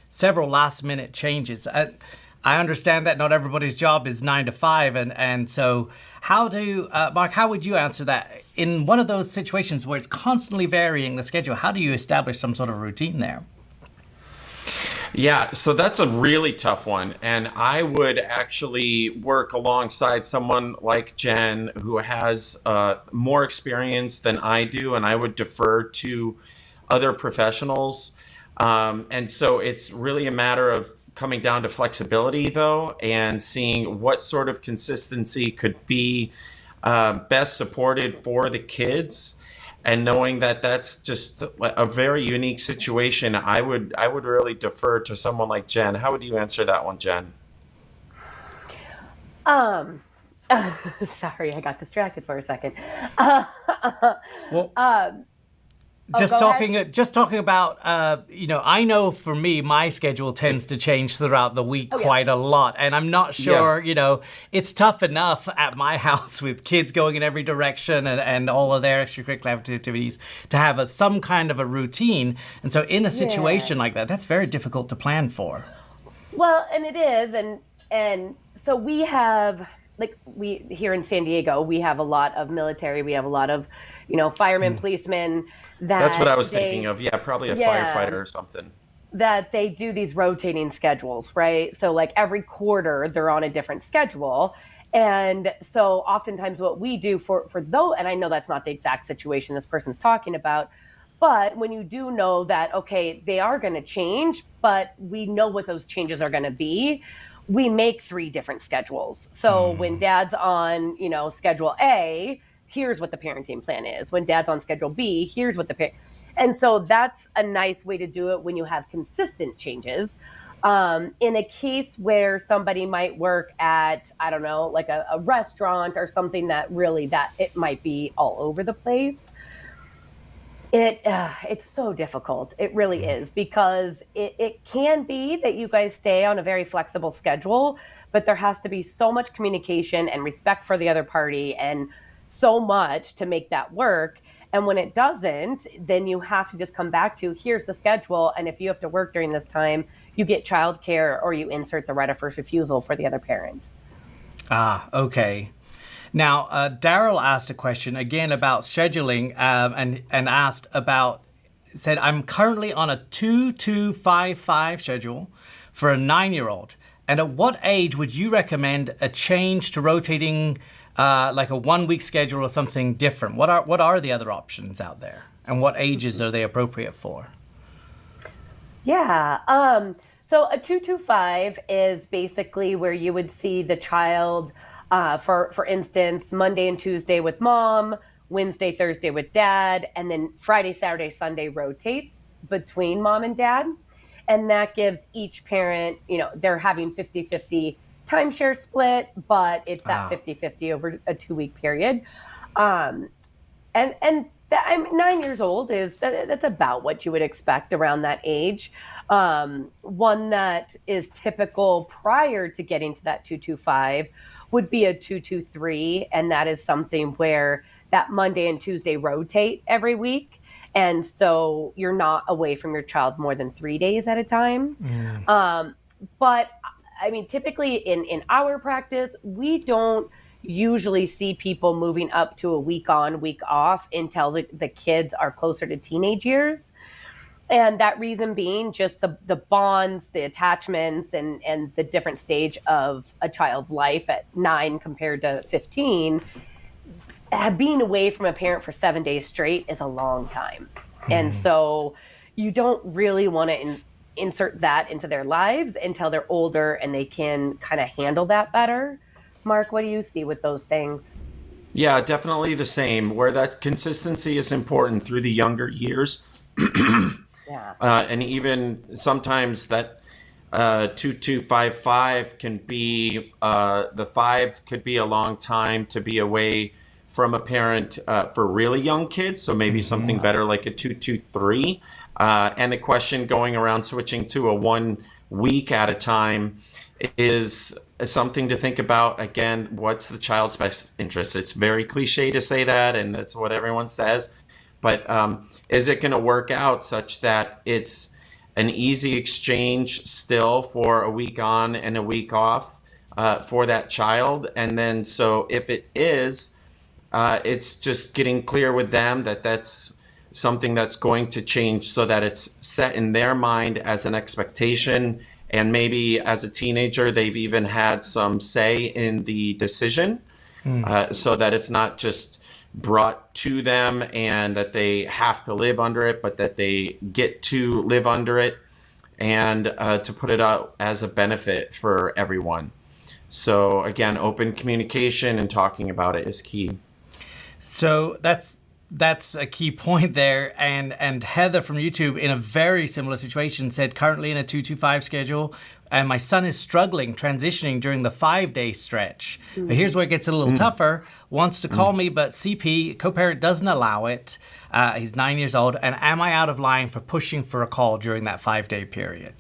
[SPEAKER 1] several last minute changes? I understand that not everybody's job is 9 to 5, and so Mark, how would you answer that in one of those situations where it's constantly varying the schedule? How do you establish some sort of routine there?
[SPEAKER 3] Yeah, so that's a really tough one. And I would actually work alongside someone like Jen, who has more experience than I do, and I would defer to other professionals. And so it's really a matter of coming down to flexibility, though, and seeing what sort of consistency could be best supported for the kids. And knowing that that's just a very unique situation, I would really defer to someone like Jen. How would you answer that one, Jen?
[SPEAKER 2] Sorry, I got distracted for a second.
[SPEAKER 1] Well,
[SPEAKER 2] go ahead.
[SPEAKER 1] just talking about, I know for me, my schedule tends to change throughout the week quite a lot. And I'm not sure, it's tough enough at my house with kids going in every direction and all of their extracurricular activities to have some kind of a routine. And so in a situation like that, that's very difficult to plan for.
[SPEAKER 2] Well, and it is. And so we have, we here in San Diego, we have a lot of military, we have a lot of, firemen, policemen.
[SPEAKER 3] That's what I was thinking of. Yeah, probably a firefighter or something.
[SPEAKER 2] That they do these rotating schedules, right? So every quarter they're on a different schedule. And so oftentimes what we do for those, and I know that's not the exact situation this person's talking about, but when you do know that, okay, they are going to change, but we know what those changes are going to be, we make 3 different schedules. So when dad's on, schedule A, here's what the parenting plan is. When dad's on schedule B, here's what and so that's a nice way to do it when you have consistent changes. In a case where somebody might work at, I don't know, like a restaurant or something that it might be all over the place. It's so difficult. It really is, because it can be that you guys stay on a very flexible schedule, but there has to be so much communication and respect for the other party and so much to make that work. And when it doesn't, then you have to just come back to, here's the schedule. And if you have to work during this time, you get childcare or you insert the right of first refusal for the other parent.
[SPEAKER 1] Okay. Now, Daryl asked a question again about scheduling and said, I'm currently on a 2-2-5-5 schedule for a 9-year-old. And at what age would you recommend a change to rotating like a 1-week schedule or something different? What are the other options out there? And what ages are they appropriate for?
[SPEAKER 2] Yeah. So a 2-2-5 is basically where you would see the child, for instance, Monday and Tuesday with mom, Wednesday, Thursday with dad, and then Friday, Saturday, Sunday rotates between mom and dad. And that gives each parent, they're having 50-50 timeshare split, but it's that 50-50 over a 2-week period. And I'm 9 years old that's about what you would expect around that age. One that is typical prior to getting to that 2-2-5 would be a 2-2-3. And that is something where that Monday and Tuesday rotate every week. And so you're not away from your child more than 3 days at a time. But I mean, typically in our practice, we don't usually see people moving up to a week on, week off until the kids are closer to teenage years. And that reason being just the bonds, the attachments, and the different stage of a child's life at 9 compared to 15. Being away from a parent for 7 days straight is a long time. And so, you don't really want to insert that into their lives until they're older and they can kind of handle that better. Mark, what do you see with those things?
[SPEAKER 3] Yeah, definitely the same, where that consistency is important through the younger years.
[SPEAKER 2] Yeah.
[SPEAKER 3] And even sometimes that 2255 can be, the five could be a long time to be away from a parent for really young kids. So maybe something better like a 223. And the question going around switching to a 1 week at a time is something to think about. Again, what's the child's best interest? It's very cliche to say that, and that's what everyone says. But is it going to work out such that it's an easy exchange still for a week on and a week off for that child? And then, so if it is, it's just getting clear with them that that's something that's going to change so that it's set in their mind as an expectation. And maybe as a teenager, they've even had some say in the decision, so that it's not just brought to them and that they have to live under it, but that they get to live under it and to put it out as a benefit for everyone. So again, open communication and talking about it is key.
[SPEAKER 1] So that's a key point there. And Heather from YouTube, in a very similar situation, said currently in a 225 schedule, and my son is struggling transitioning during the 5-day stretch. But here's where it gets a little tougher. Wants to call me, but CP, co-parent, doesn't allow it. He's 9 years old. And am I out of line for pushing for a call during that 5-day period?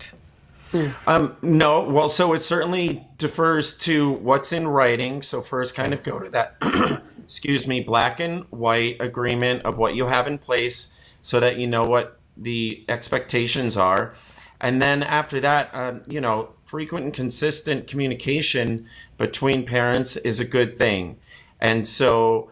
[SPEAKER 3] No. Well, so it certainly defers to what's in writing. So first kind of go to that, excuse me, black and white agreement of what you have in place so that you know what the expectations are. And then after that, frequent and consistent communication between parents is a good thing. And so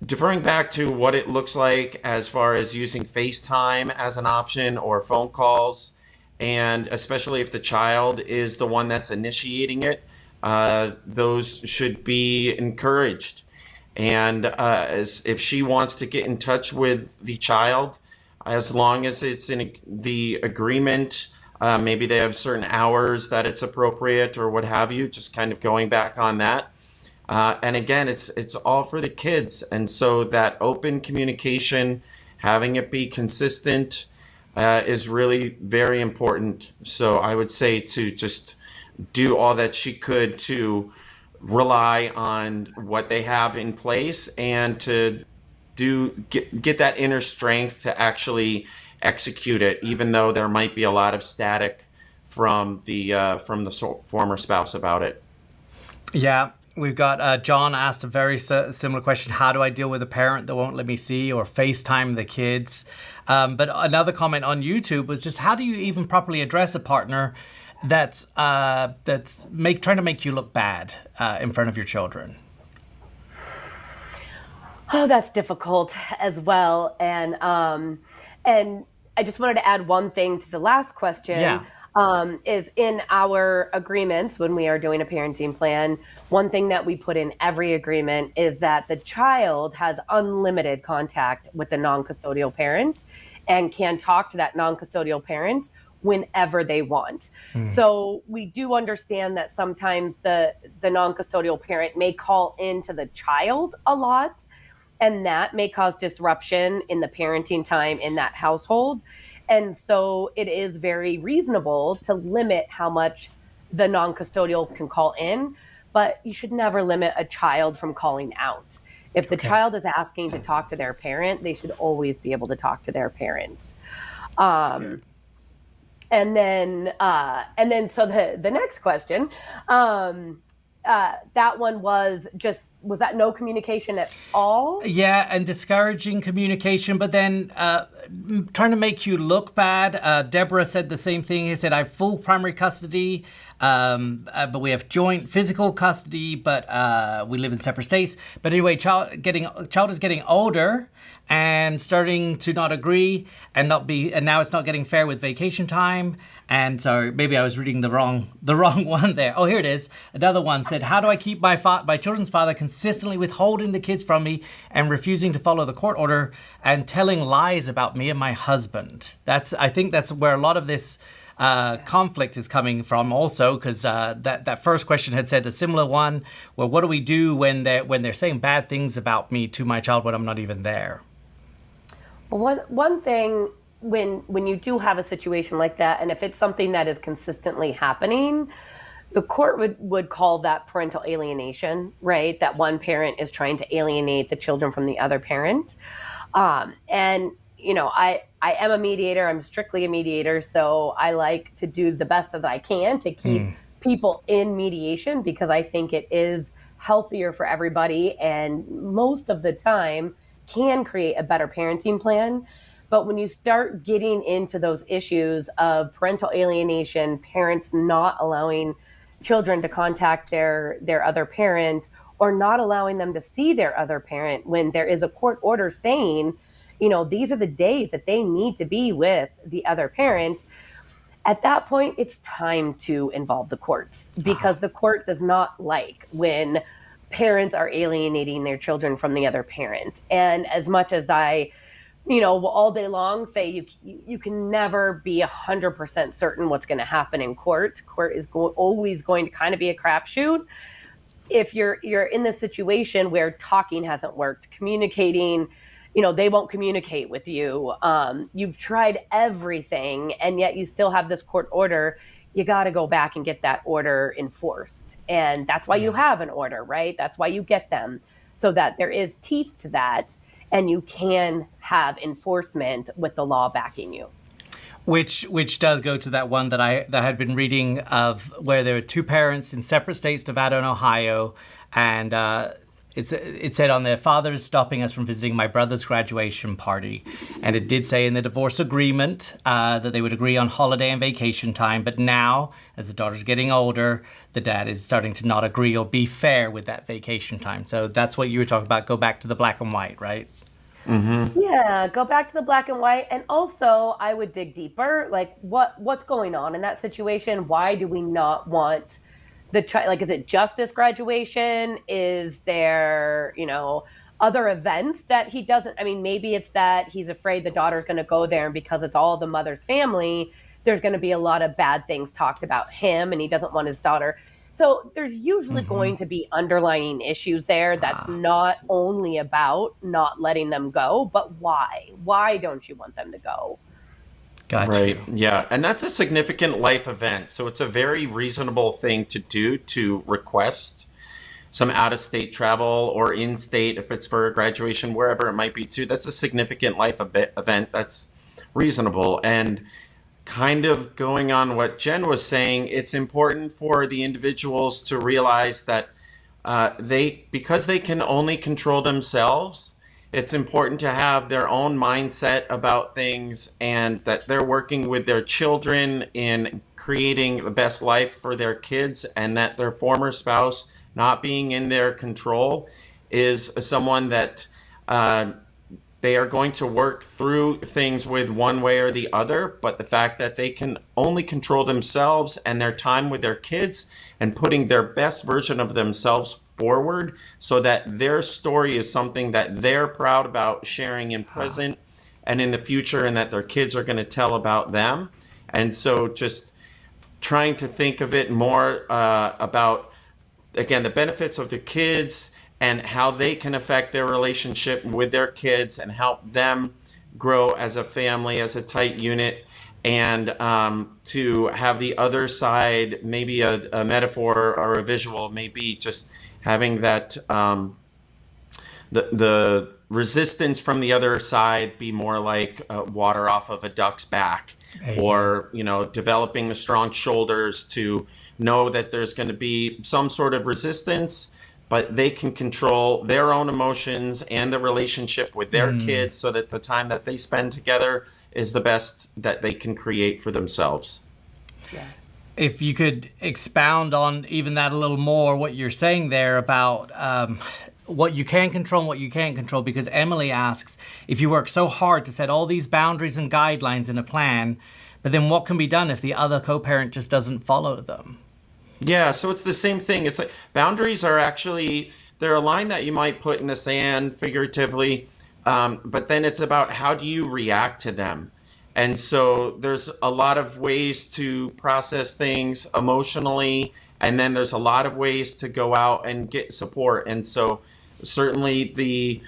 [SPEAKER 3] deferring back to what it looks like as far as using FaceTime as an option or phone calls, and especially if the child is the one that's initiating it, those should be encouraged. And if she wants to get in touch with the child, as long as it's in the agreement, maybe they have certain hours that it's appropriate or what have you, just kind of going back on that. And again, it's all for the kids. And so that open communication, having it be consistent, is really very important. So I would say to just do all that she could to rely on what they have in place and to get that inner strength to actually execute it, even though there might be a lot of static from the former spouse about it.
[SPEAKER 1] Yeah. We've got John asked a very similar question. How do I deal with a parent that won't let me see or FaceTime the kids? But another comment on YouTube was just, how do you even properly address a partner that's trying to make you look bad in front of your children?
[SPEAKER 2] Oh, that's difficult as well. And I just wanted to add one thing to the last question.
[SPEAKER 1] Yeah.
[SPEAKER 2] Is in our agreements when we are doing a parenting plan, one thing that we put in every agreement is that the child has unlimited contact with the non-custodial parent and can talk to that non-custodial parent whenever they want. So we do understand that sometimes the non-custodial parent may call into the child a lot, and that may cause disruption in the parenting time in that household. And so it is very reasonable to limit how much the non-custodial can call in, but you should never limit a child from calling out. If the child is asking to talk to their parent, they should always be able to talk to their parents. And then so the next question, that one was that no communication at all?
[SPEAKER 1] Yeah, and discouraging communication, but then trying to make you look bad. Deborah said the same thing. He said, I have full primary custody. but we have joint physical custody, but we live in separate states. But anyway, child is getting older and starting to not agree and now it's not getting fair with vacation time. And so maybe I was reading the wrong one there. Oh, here it is. Another one said, "How do I keep my children's father consistently withholding the kids from me and refusing to follow the court order and telling lies about me and my husband?" I think that's where a lot of this conflict is coming from also, because that first question had said a similar one. Well, what do we do when they're saying bad things about me to my child when I'm not even there?
[SPEAKER 2] Well, one thing, when you do have a situation like that, and if it's something that is consistently happening, the court would call that parental alienation, right? That one parent is trying to alienate the children from the other parent. And I am a mediator. I'm strictly a mediator, so I like to do the best that I can to keep people in mediation, because I think it is healthier for everybody, and most of the time can create a better parenting plan. But when you start getting into those issues of parental alienation, parents not allowing children to contact their other parent, or not allowing them to see their other parent when there is a court order saying, these are the days that they need to be with the other parent, at that point, it's time to involve the courts, because the court does not like when parents are alienating their children from the other parent. And as much as I, will all day long say you can never be 100% certain what's going to happen in court. Court is always going to kind of be a crapshoot. If you're in this situation where talking hasn't worked, communicating, they won't communicate with you. You've tried everything, and yet you still have this court order. You got to go back and get that order enforced. And that's why you have an order, right? That's why you get them, so that there is teeth to that, and you can have enforcement with the law backing you.
[SPEAKER 1] Which does go to that one that I had been reading of, where there are two parents in separate states, Nevada and Ohio, and it said on there, "Father is stopping us from visiting my brother's graduation party." And it did say in the divorce agreement that they would agree on holiday and vacation time. But now, as the daughter's getting older, the dad is starting to not agree or be fair with that vacation time. So that's what you were talking about. Go back to the black and white, right?
[SPEAKER 3] Mm-hmm.
[SPEAKER 2] Yeah, go back to the black and white. And also, I would dig deeper. Like, what's going on in that situation? Why do we not want the child? Like, is it just this graduation? Is there, other events that he doesn't? I mean, maybe it's that he's afraid the daughter's going to go there, and because it's all the mother's family, there's going to be a lot of bad things talked about him, and he doesn't want his daughter. So there's usually going to be underlying issues there. That's not only about not letting them go, but why? Why don't you want them to go?
[SPEAKER 1] Gotcha.
[SPEAKER 3] Right. Yeah. And that's a significant life event. So it's a very reasonable thing to do, to request some out-of-state travel, or in-state if it's for a graduation, wherever it might be too. That's a significant life event. That's reasonable. And kind of going on what Jen was saying, it's important for the individuals to realize that because they can only control themselves, it's important to have their own mindset about things, and that they're working with their children in creating the best life for their kids, and that their former spouse not being in their control is someone that they are going to work through things with one way or the other. But the fact that they can only control themselves and their time with their kids, and putting their best version of themselves forward, so that their story is something that they're proud about sharing in present and in the future, and that their kids are going to tell about them. And so just trying to think of it more about, again, the benefits of the kids and how they can affect their relationship with their kids and help them grow as a family, as a tight unit. And to have the other side, maybe a metaphor or a visual, maybe just having that the resistance from the other side be more like water off of a duck's back. Or, developing the strong shoulders to know that there's going to be some sort of resistance, but they can control their own emotions and the relationship with their kids, so that the time that they spend together is the best that they can create for themselves.
[SPEAKER 2] Yeah.
[SPEAKER 1] If you could expound on even that a little more, what you're saying there about what you can control and what you can't control, because Emily asks, if you work so hard to set all these boundaries and guidelines in a plan, but then what can be done if the other co-parent just doesn't follow them?
[SPEAKER 3] Yeah, so it's the same thing. It's like boundaries are actually, they're a line that you might put in the sand figuratively, but then it's about how do you react to them. And so there's a lot of ways to process things emotionally, and then there's a lot of ways to go out and get support. And so certainly the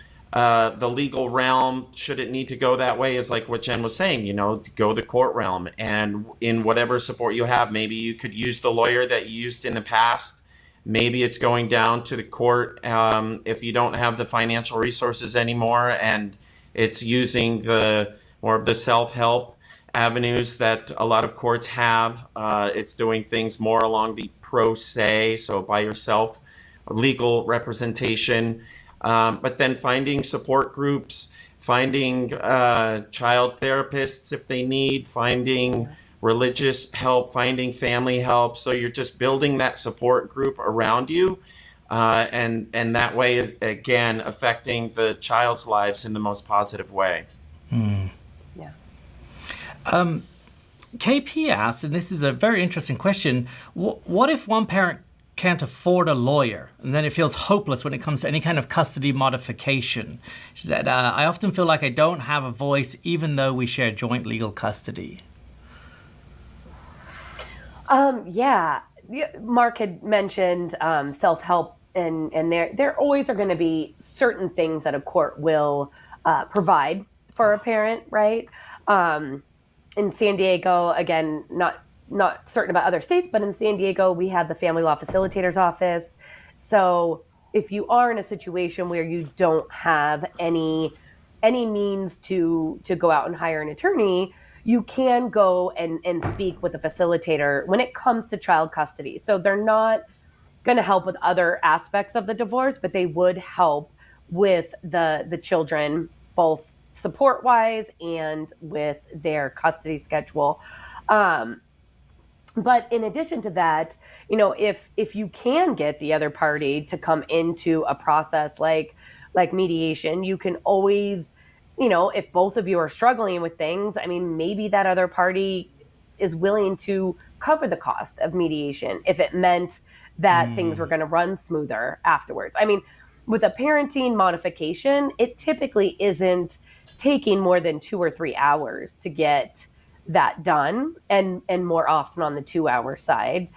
[SPEAKER 3] legal realm, should it need to go that way, is like what Jen was saying, go the court realm. And in whatever support you have, maybe you could use the lawyer that you used in the past. Maybe it's going down to the court if you don't have the financial resources anymore, and it's using the more of the self-help avenues that a lot of courts have. It's doing things more along the pro se, so by yourself, legal representation. But then finding support groups, finding child therapists if they need, finding religious help, finding family help. So you're just building that support group around you. And that way, is, again, affecting the child's lives in the most positive way.
[SPEAKER 2] Yeah.
[SPEAKER 1] KP asked, and this is a very interesting question, what if one parent can't afford a lawyer, and then it feels hopeless when it comes to any kind of custody modification? She said, I often feel like I don't have a voice even though we share joint legal custody.
[SPEAKER 2] Yeah. Mark had mentioned self-help, and there always are going to be certain things that a court will provide for a parent, right? In San Diego, again, not certain about other states, but in San Diego, we have the Family Law Facilitator's Office. So if you are in a situation where you don't have any means to go out and hire an attorney, you can go and speak with a facilitator when it comes to child custody. So they're not going to help with other aspects of the divorce, but they would help with the children, both support-wise and with their custody schedule. But in addition to that, if you can get the other party to come into a process like mediation, you can always, if both of you are struggling with things, I mean, maybe that other party is willing to cover the cost of mediation if it meant that things were going to run smoother afterwards. I mean, with a parenting modification, it typically isn't taking more than 2 or 3 hours to get that done, and more often on the 2-hour side.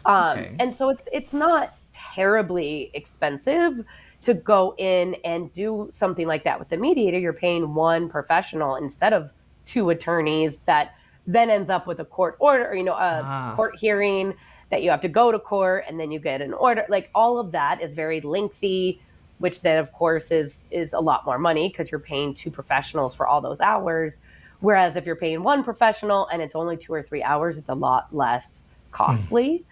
[SPEAKER 1] Okay.
[SPEAKER 2] And so it's not terribly expensive to go in and do something like that with the mediator. You're paying one professional instead of 2 attorneys, that then ends up with a court order, court hearing that you have to go to court, and then you get an order. Like, all of that is very lengthy, which then of course is a lot more money because you're paying 2 professionals for all those hours. Whereas if you're paying one professional and it's only 2 or 3 hours, it's a lot less costly.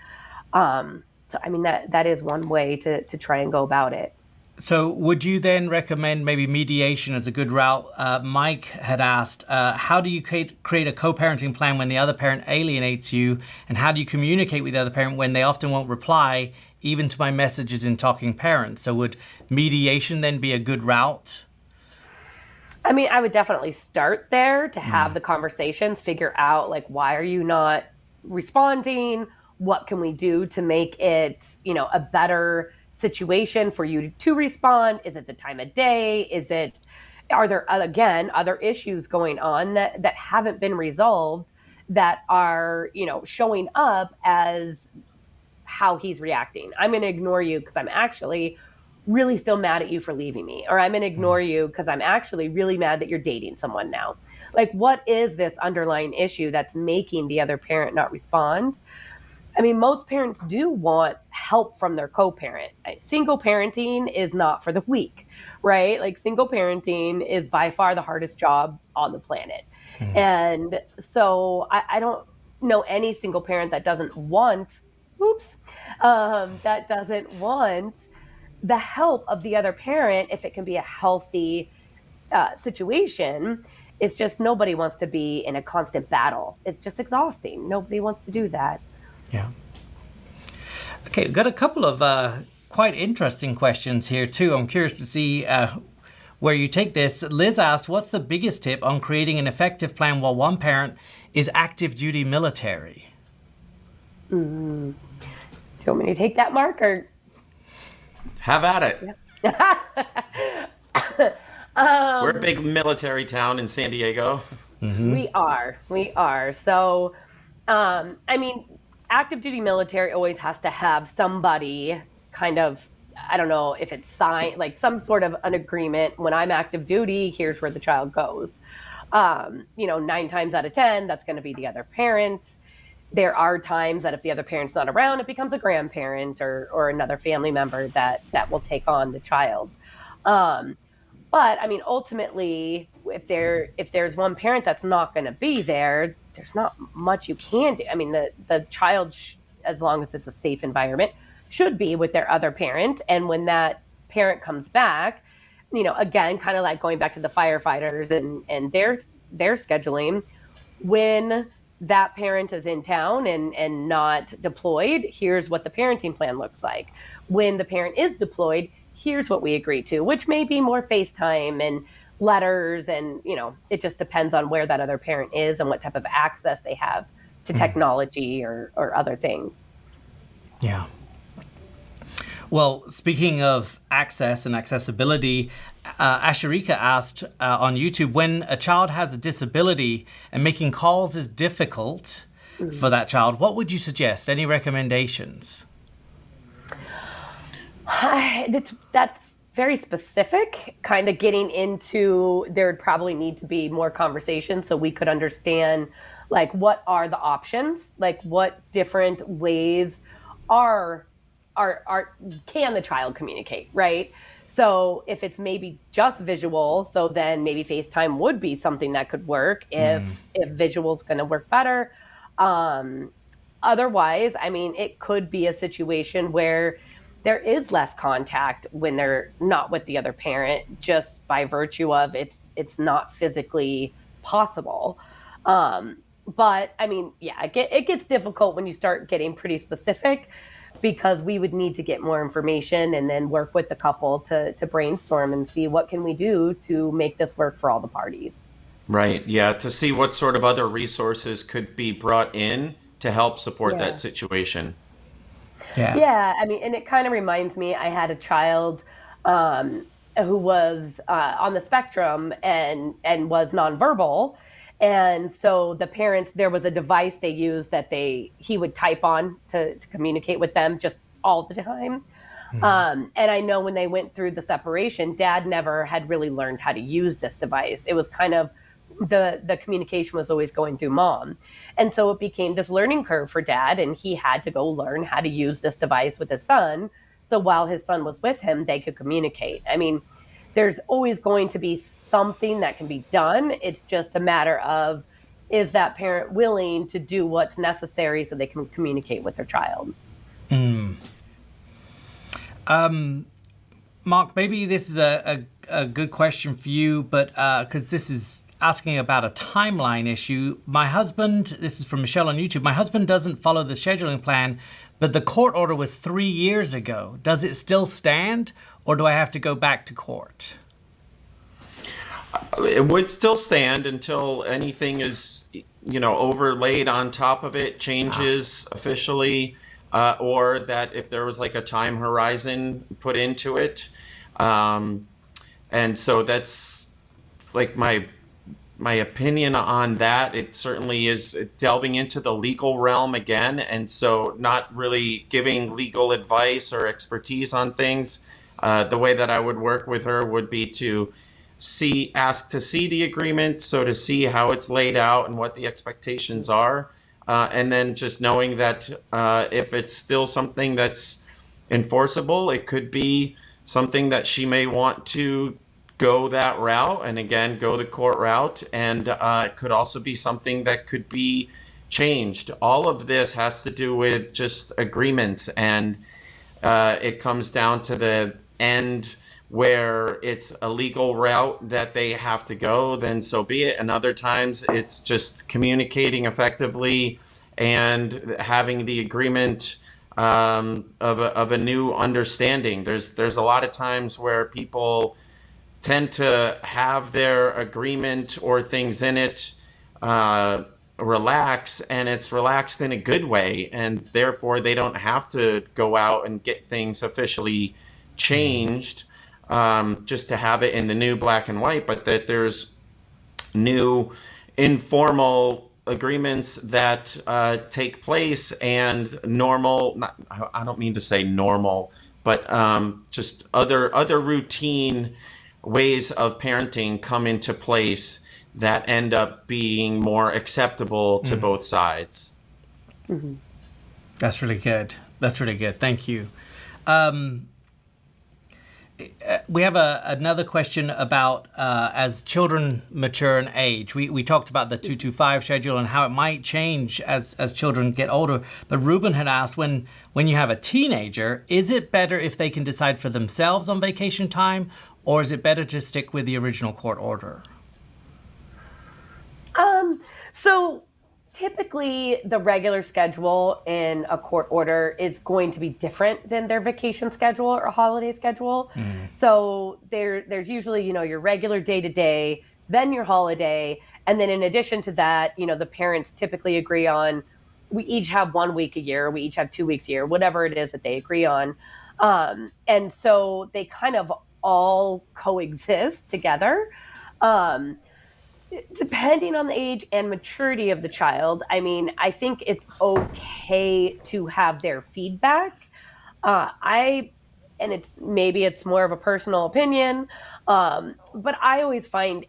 [SPEAKER 2] So I mean, that is one way to try and go about it.
[SPEAKER 1] So would you then recommend maybe mediation as a good route? Mike had asked, how do you create a co-parenting plan when the other parent alienates you? And how do you communicate with the other parent when they often won't reply, even to my messages in Talking Parents? So would mediation then be a good route?
[SPEAKER 2] I mean, I would definitely start there to have the conversations, figure out, like, why are you not responding? What can we do to make it, a better situation for you to respond? Is it the time of day? Are there, again, other issues going on that haven't been resolved, that are, showing up as how he's reacting? I'm going to ignore you because I'm actually really still mad at you for leaving me, or I'm going to ignore you because I'm actually really mad that you're dating someone now. Like, what is this underlying issue that's making the other parent not respond? I mean, most parents do want help from their co-parent. Single parenting is not for the weak, right? Like, single parenting is by far the hardest job on the planet. And so I don't know any single parent that doesn't want, the help of the other parent if it can be a healthy situation. It's just nobody wants to be in a constant battle. It's just exhausting. Nobody wants to do that.
[SPEAKER 1] Yeah. Okay, we've got a couple of quite interesting questions here too. I'm curious to see where you take this. Liz asked, what's the biggest tip on creating an effective plan while one parent is active duty military?
[SPEAKER 2] Do you want me to take that, Mark, or?
[SPEAKER 3] Have at it. We're a big military town in San Diego.
[SPEAKER 2] We are. So, I mean, active duty military always has to have somebody kind of, I don't know if it's signed, like some sort of an agreement. When I'm active duty, here's where the child goes. 9 times out of 10, that's going to be the other parent. There are times that if the other parent's not around, it becomes a grandparent or another family member that will take on the child. But I mean, ultimately, if there's one parent that's not going to be there, there's not much you can do. I mean, the child, as long as it's a safe environment, should be with their other parent. And when that parent comes back, again, kind of like going back to the firefighters and their scheduling, when that parent is in town and not deployed, here's what the parenting plan looks like. When the parent is deployed, here's what we agree to, which may be more FaceTime and letters. And, it just depends on where that other parent is and what type of access they have to technology or other things.
[SPEAKER 1] Yeah. Well, speaking of access and accessibility, Asharika asked on YouTube, when a child has a disability and making calls is difficult for that child, what would you suggest? Any recommendations?
[SPEAKER 2] That's very specific, kind of getting into, there would probably need to be more conversation so we could understand, like, what are the options? Like, what different ways can the child communicate, right? So if it's maybe just visual, so then maybe FaceTime would be something that could work if visual's going to work better. Otherwise, I mean, it could be a situation where there is less contact when they're not with the other parent, just by virtue of it's not physically possible. But I mean, yeah, it gets difficult when you start getting pretty specific, because we would need to get more information and then work with the couple to brainstorm and see what can we do to make this work for all the parties.
[SPEAKER 3] Right. Yeah. To see what sort of other resources could be brought in to help support that situation.
[SPEAKER 2] Yeah. I mean, and it kind of reminds me, I had a child who was on the spectrum and was nonverbal. And so the parents, there was a device they used that he would type on to communicate with them just all the time. And I know when they went through the separation, Dad never had really learned how to use this device. It was kind of, the communication was always going through Mom. And so it became this learning curve for Dad, and he had to go learn how to use this device with his son. So while his son was with him, they could communicate. I mean, there's always going to be something that can be done. It's just a matter of, is that parent willing to do what's necessary so they can communicate with their child?
[SPEAKER 1] Mark, maybe this is a good question for you, but because this is asking about a timeline issue. My husband, this is from Michelle on YouTube, my husband doesn't follow the scheduling plan, but the court order was 3 years ago. Does it still stand, or do I have to go back to court?
[SPEAKER 3] It would still stand until anything is, overlaid on top of it, changes officially, or that if there was like a time horizon put into it. And so that's like my opinion on that. It certainly is delving into the legal realm again, and so not really giving legal advice or expertise on things. The way that I would work with her would be to ask to see the agreement, so to see how it's laid out and what the expectations are, and then just knowing that if it's still something that's enforceable, it could be something that she may want to go that route, and again, go the court route, and it could also be something that could be changed. All of this has to do with just agreements, and it comes down to the end where it's a legal route that they have to go, then so be it. And other times it's just communicating effectively and having the agreement of a new understanding. There's a lot of times where people tend to have their agreement or things in it relax, and it's relaxed in a good way, and therefore they don't have to go out and get things officially changed just to have it in the new black and white, but that there's new informal agreements that take place, and normal, not, I don't mean to say normal, but just other routine ways of parenting come into place that end up being more acceptable to both sides.
[SPEAKER 2] Mm-hmm.
[SPEAKER 1] That's really good. That's really good. Thank you. We have another question about as children mature in age. We talked about the 225 schedule and how it might change as children get older. But Ruben had asked, when you have a teenager, is it better if they can decide for themselves on vacation time, or is it better to stick with the original court order?
[SPEAKER 2] So typically the regular schedule in a court order is going to be different than their vacation schedule or holiday schedule. So there's usually, your regular day-to-day, then your holiday. And then in addition to that, the parents typically agree on, we each have 1 week a year, we each have 2 weeks a year, whatever it is that they agree on. And so they kind of all coexist together. Depending on the age and maturity of the child, I think it's okay to have their feedback. And it's more of a personal opinion, but I always find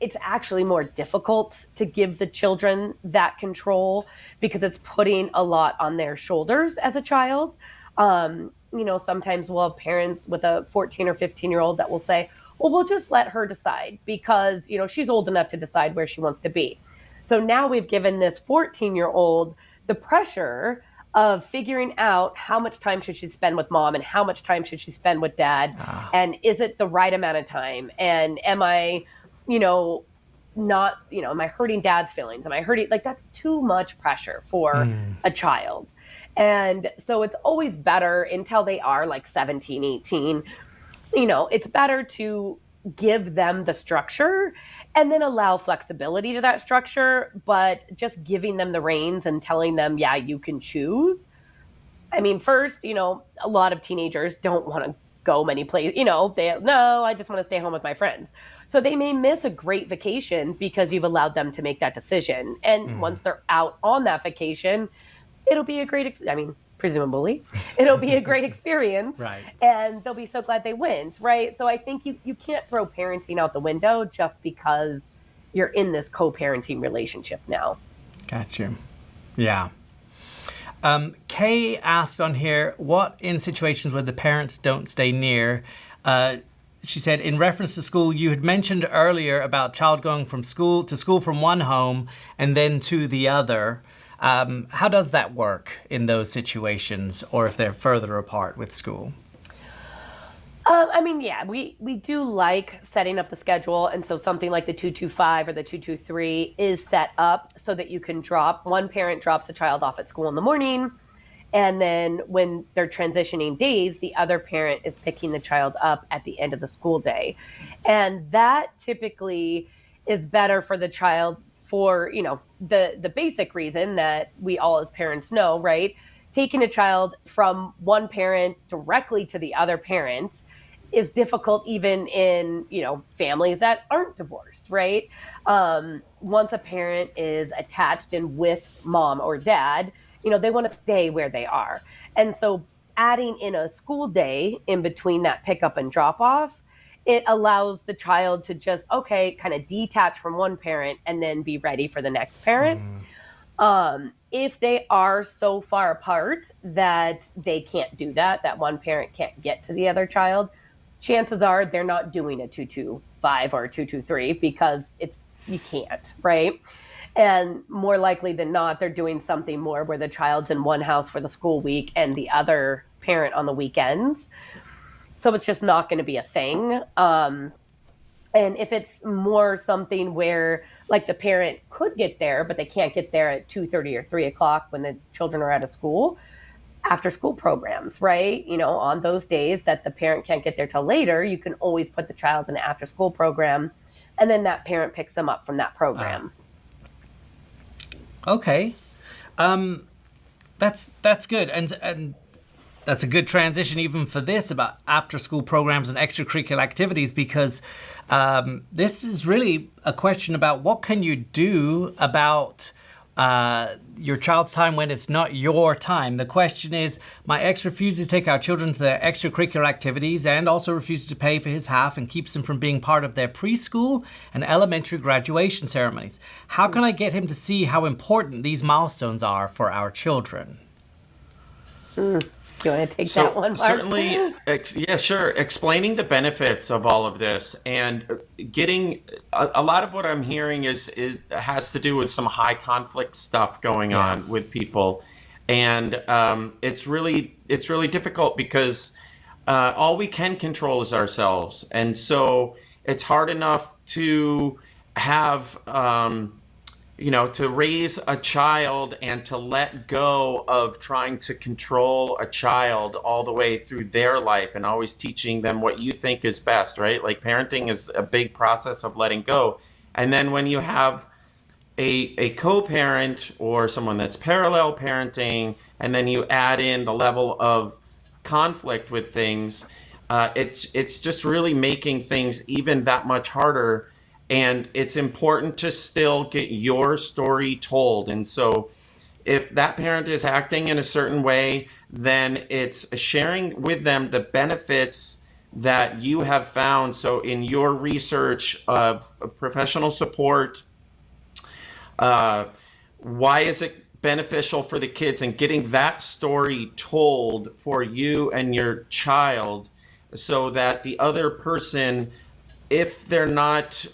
[SPEAKER 2] it's actually more difficult to give the children that control because it's putting a lot on their shoulders as a child. Sometimes we'll have parents with a 14 or 15-year-old that will say, well, we'll just let her decide because, she's old enough to decide where she wants to be. So now we've given this 14-year-old the pressure of figuring out how much time should she spend with mom and how much time should she spend with dad. And is it the right amount of time? And am I, not, am I hurting dad's feelings? Am I hurting? That's too much pressure for a child. And so it's always better until they are 17, 18, it's better to give them the structure and then allow flexibility to that structure, but just giving them the reins and telling them, yeah, you can choose. First, a lot of teenagers don't want to go many places, I just want to stay home with my friends. So they may miss a great vacation because you've allowed them to make that decision. And once they're out on that vacation, it'll be a great, presumably, it'll be a great experience.
[SPEAKER 1] Right.
[SPEAKER 2] And they'll be so glad they went, right? So I think you can't throw parenting out the window just because you're in this co-parenting relationship now.
[SPEAKER 1] Gotcha. Yeah. Kay asked on here, what in situations where the parents don't stay near? She said, in reference to school, you had mentioned earlier about child going from school from one home and then to the other. How does that work in those situations, or if they're further apart with school?
[SPEAKER 2] We do like setting up the schedule. And so something like the 225 or the 223 is set up so that you can one parent drops the child off at school in the morning. And then when they're transitioning days, the other parent is picking the child up at the end of the school day. And that typically is better for the child for, the basic reason that we all as parents know, right? Taking a child from one parent directly to the other parent is difficult even in, families that aren't divorced, right? Once a parent is attached and with mom or dad, they want to stay where they are. And so adding in a school day in between that pickup and drop off, it allows the child to just, kind of detach from one parent and then be ready for the next parent. If they are so far apart that they can't do that one parent can't get to the other child, chances are they're not doing a 225 or a 223 because you can't, right? And more likely than not, they're doing something more where the child's in one house for the school week and the other parent on the weekends. So it's just not going to be a thing. And And if it's more something where like the parent could get there, but they can't get there at 2:30 or 3 o'clock when the children are out of school, after school programs, right? On those days that the parent can't get there till later, you can always put the child in an after school program, and then that parent picks them up from that program.
[SPEAKER 1] Okay. That's good. And that's a good transition even for this about after school programs and extracurricular activities, because this is really a question about what can you do about your child's time when it's not your time. The question is, my ex refuses to take our children to their extracurricular activities and also refuses to pay for his half and keeps them from being part of their preschool and elementary graduation ceremonies. How can I get him to see how important these milestones are for our children?
[SPEAKER 2] Do you want to take that one, Mark?
[SPEAKER 3] Certainly, yeah, sure. Explaining the benefits of all of this and getting a lot of what I'm hearing is has to do with some high conflict stuff going on with people, and it's really difficult because all we can control is ourselves, and so it's hard enough to have. To raise a child and to let go of trying to control a child all the way through their life and always teaching them what you think is best, right? Like parenting is a big process of letting go. And then when you have a co-parent or someone that's parallel parenting, and then you add in the level of conflict with things, it's just really making things even that much harder. And it's important to still get your story told. And so if that parent is acting in a certain way, then it's sharing with them the benefits that you have found. So in your research of professional support, why is it beneficial for the kids, and getting that story told for you and your child so that the other person, if they're not,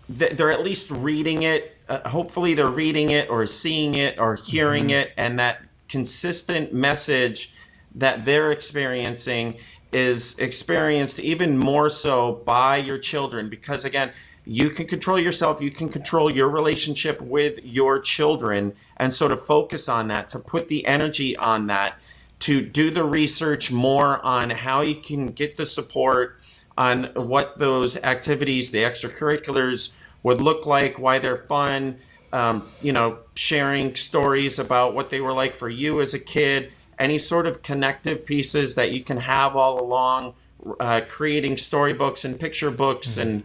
[SPEAKER 3] they're at least reading it. Hopefully they're reading it or seeing it or hearing it. And that consistent message that they're experiencing is experienced even more so by your children. Because again, you can control yourself, you can control your relationship with your children. And so to focus on that, to put the energy on that, to do the research more on how you can get the support, on what those activities, the extracurriculars, would look like, why they're fun, sharing stories about what they were like for you as a kid, any sort of connective pieces that you can have all along, creating storybooks and picture books and,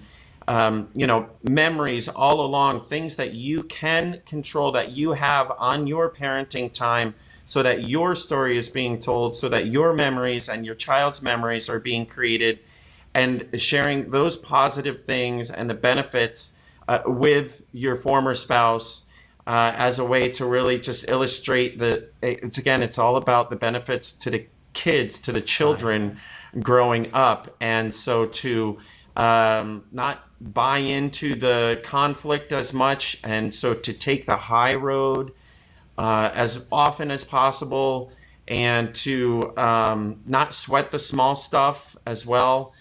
[SPEAKER 3] memories all along, things that you can control, that you have on your parenting time, so that your story is being told, so that your memories and your child's memories are being created, and sharing those positive things and the benefits with your former spouse as a way to really just illustrate that it's all about the benefits to the kids, to the children growing up. And so to not buy into the conflict as much, and so to take the high road as often as possible, and to not sweat the small stuff as well,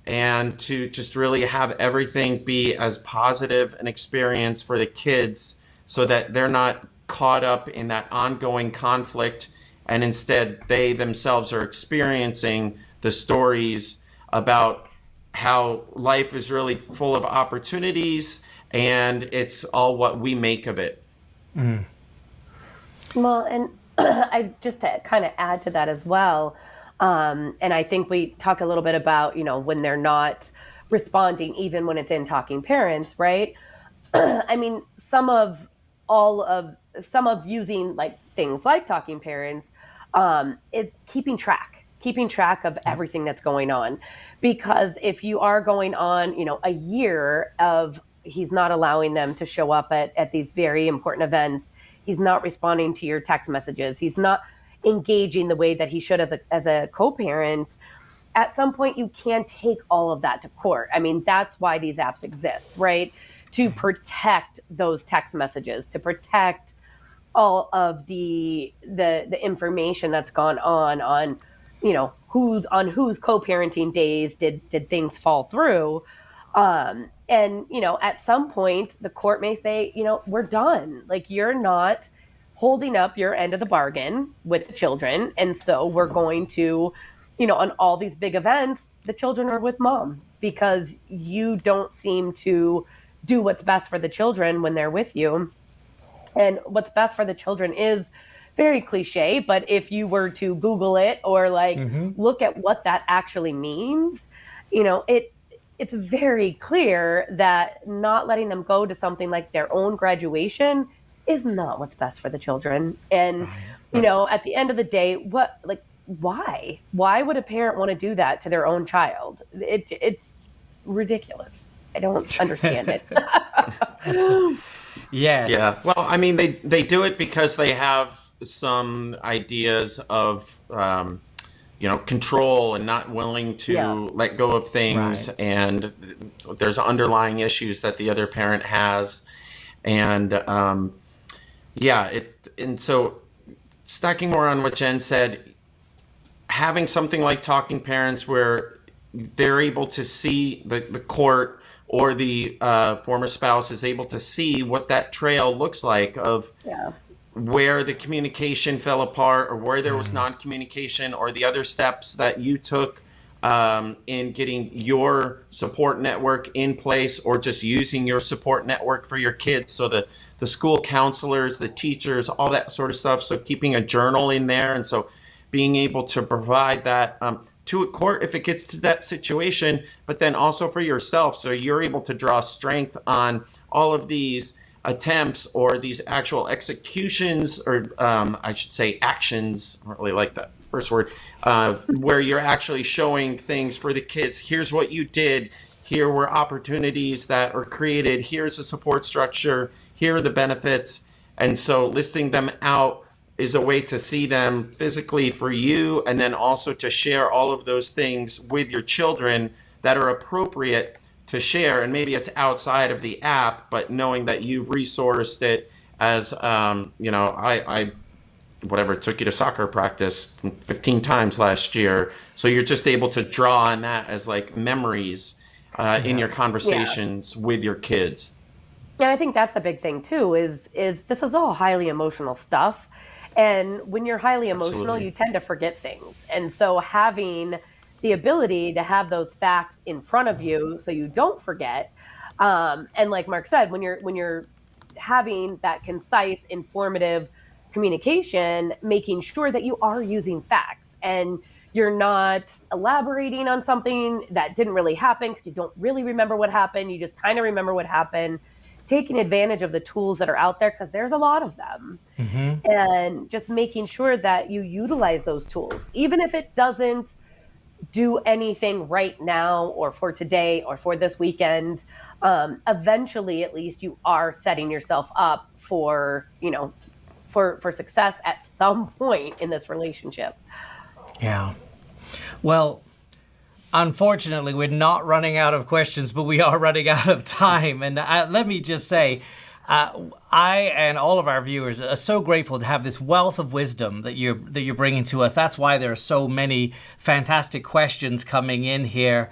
[SPEAKER 3] and to just really have everything be as positive an experience for the kids so that they're not caught up in that ongoing conflict, and instead they themselves are experiencing the stories about how life is really full of opportunities, and it's all what we make of it.
[SPEAKER 2] Well, and I just to kind of add to that as well, and I think we talk a little bit about, when they're not responding, even when it's in Talking Parents, right? I mean, some of using like things like Talking Parents is keeping track of everything that's going on. Because if you are going on, a year of he's not allowing them to show up at these very important events, he's not responding to your text messages, he's not engaging the way that he should as a co-parent, at some point you can take all of that to court. I mean, that's why these apps exist, right? To protect those text messages, to protect all of the information that's gone on, whose co-parenting days did things fall through. And, at some point, the court may say, we're done. Like, you're not holding up your end of the bargain with the children. And so we're going to, on all these big events, the children are with mom because you don't seem to do what's best for the children when they're with you. And what's best for the children is very cliche, but if you were to Google it or look at what that actually means, it's very clear that not letting them go to something like their own graduation is not what's best for the children. And, at the end of the day, why would a parent want to do that to their own child? It's ridiculous. I don't understand it.
[SPEAKER 1] Yes.
[SPEAKER 3] Yeah. Well, I mean, they do it because they have some ideas of, control and not willing to let go of things.
[SPEAKER 1] Right.
[SPEAKER 3] And there's underlying issues that the other parent has. And, and so stacking more on what Jen said, having something like Talking Parents where they're able to see the court or the former spouse is able to see what that trail looks like of where the communication fell apart or where there was non-communication or the other steps that you took in getting your support network in place or just using your support network for your kids. So the school counselors, the teachers, all that sort of stuff. So keeping a journal in there. And so being able to provide that to a court if it gets to that situation, but then also for yourself. So you're able to draw strength on all of these attempts or these actual executions, or I should say actions. I don't really like that first word, where you're actually showing things for the kids. Here's what you did. Here were opportunities that are created. Here's a support structure. Here are the benefits. And so listing them out is a way to see them physically for you, and then also to share all of those things with your children that are appropriate to share. And maybe it's outside of the app, but knowing that you've resourced it as, I took you to soccer practice 15 times last year. So you're just able to draw on that as like memories in your conversations with your kids.
[SPEAKER 2] And I think that's the big thing too, is this is all highly emotional stuff. And when you're highly emotional,
[SPEAKER 3] Absolutely.
[SPEAKER 2] you tend to forget things. And so having the ability to have those facts in front of you so you don't forget. And like Mark said, when you're having that concise, informative communication, making sure that you are using facts and you're not elaborating on something that didn't really happen because you don't really remember what happened. You just kind of remember what happened. Taking advantage of the tools that are out there, because there's a lot of them, and just making sure that you utilize those tools, even if it doesn't do anything right now or for today or for this weekend. Eventually, at least you are setting yourself up for success at some point in this relationship.
[SPEAKER 1] Yeah. Well, unfortunately, we're not running out of questions, but we are running out of time. And let me just say, I and all of our viewers are so grateful to have this wealth of wisdom that you're bringing to us. That's why there are so many fantastic questions coming in here.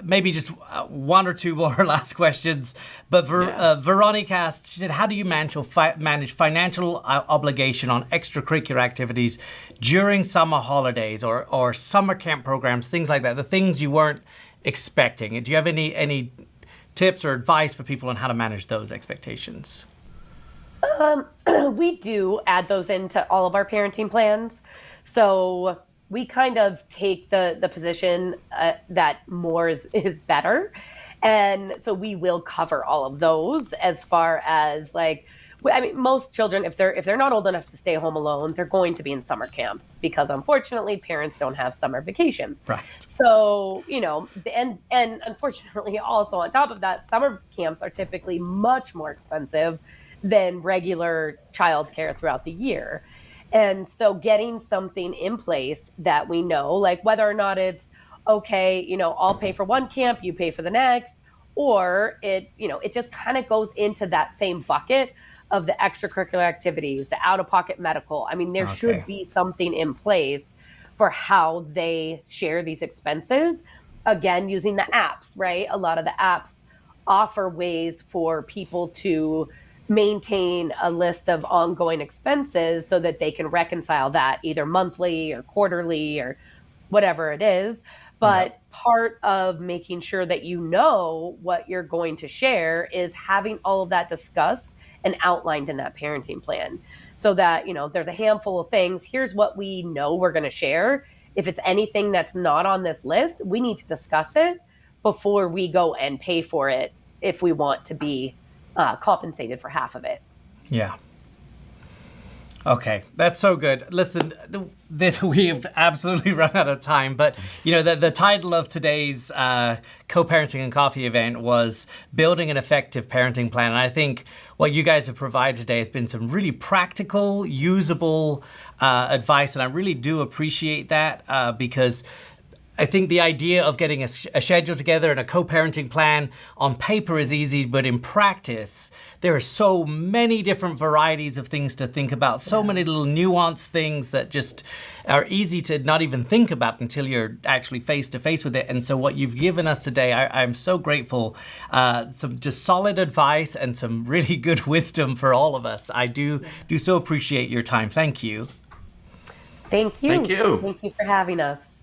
[SPEAKER 1] Maybe just one or two more last questions. But Veronica asked, she said, how do you manage financial obligation on extracurricular activities during summer holidays or summer camp programs, things like that, the things you weren't expecting? Do you have any tips or advice for people on how to manage those expectations?
[SPEAKER 2] We do add those into all of our parenting plans. So we kind of take the position that more is better. And so we will cover all of those as far as most children, if they're not old enough to stay home alone, they're going to be in summer camps because unfortunately parents don't have summer vacation.
[SPEAKER 1] Right.
[SPEAKER 2] So, and unfortunately also on top of that, summer camps are typically much more expensive than regular childcare throughout the year. And so getting something in place that we know, like whether or not it's okay, I'll pay for one camp, you pay for the next, or it just kind of goes into that same bucket of the extracurricular activities, the out-of-pocket medical. I mean, there should be something in place for how they share these expenses. again, using the apps, right? A lot of the apps offer ways for people to maintain a list of ongoing expenses so that they can reconcile that either monthly or quarterly or whatever it is. But part of making sure that you know what you're going to share is having all of that discussed and outlined in that parenting plan so that, there's a handful of things. Here's what we know we're going to share. If it's anything that's not on this list, we need to discuss it before we go and pay for it if we want to be compensated for half of it.
[SPEAKER 1] Yeah. Okay, that's so good. Listen, we've absolutely run out of time, but the title of today's co-parenting and coffee event was Building an Effective Parenting Plan. And I think what you guys have provided today has been some really practical, usable advice, and I really do appreciate that because I think the idea of getting a schedule together and a co-parenting plan on paper is easy, but in practice, there are so many different varieties of things to think about, so many little nuanced things that just are easy to not even think about until you're actually face to face with it. And so what you've given us today, I'm so grateful. Some just solid advice and some really good wisdom for all of us. I do so appreciate your time. Thank you.
[SPEAKER 2] Thank you.
[SPEAKER 3] Thank you.
[SPEAKER 2] Thank you for having us.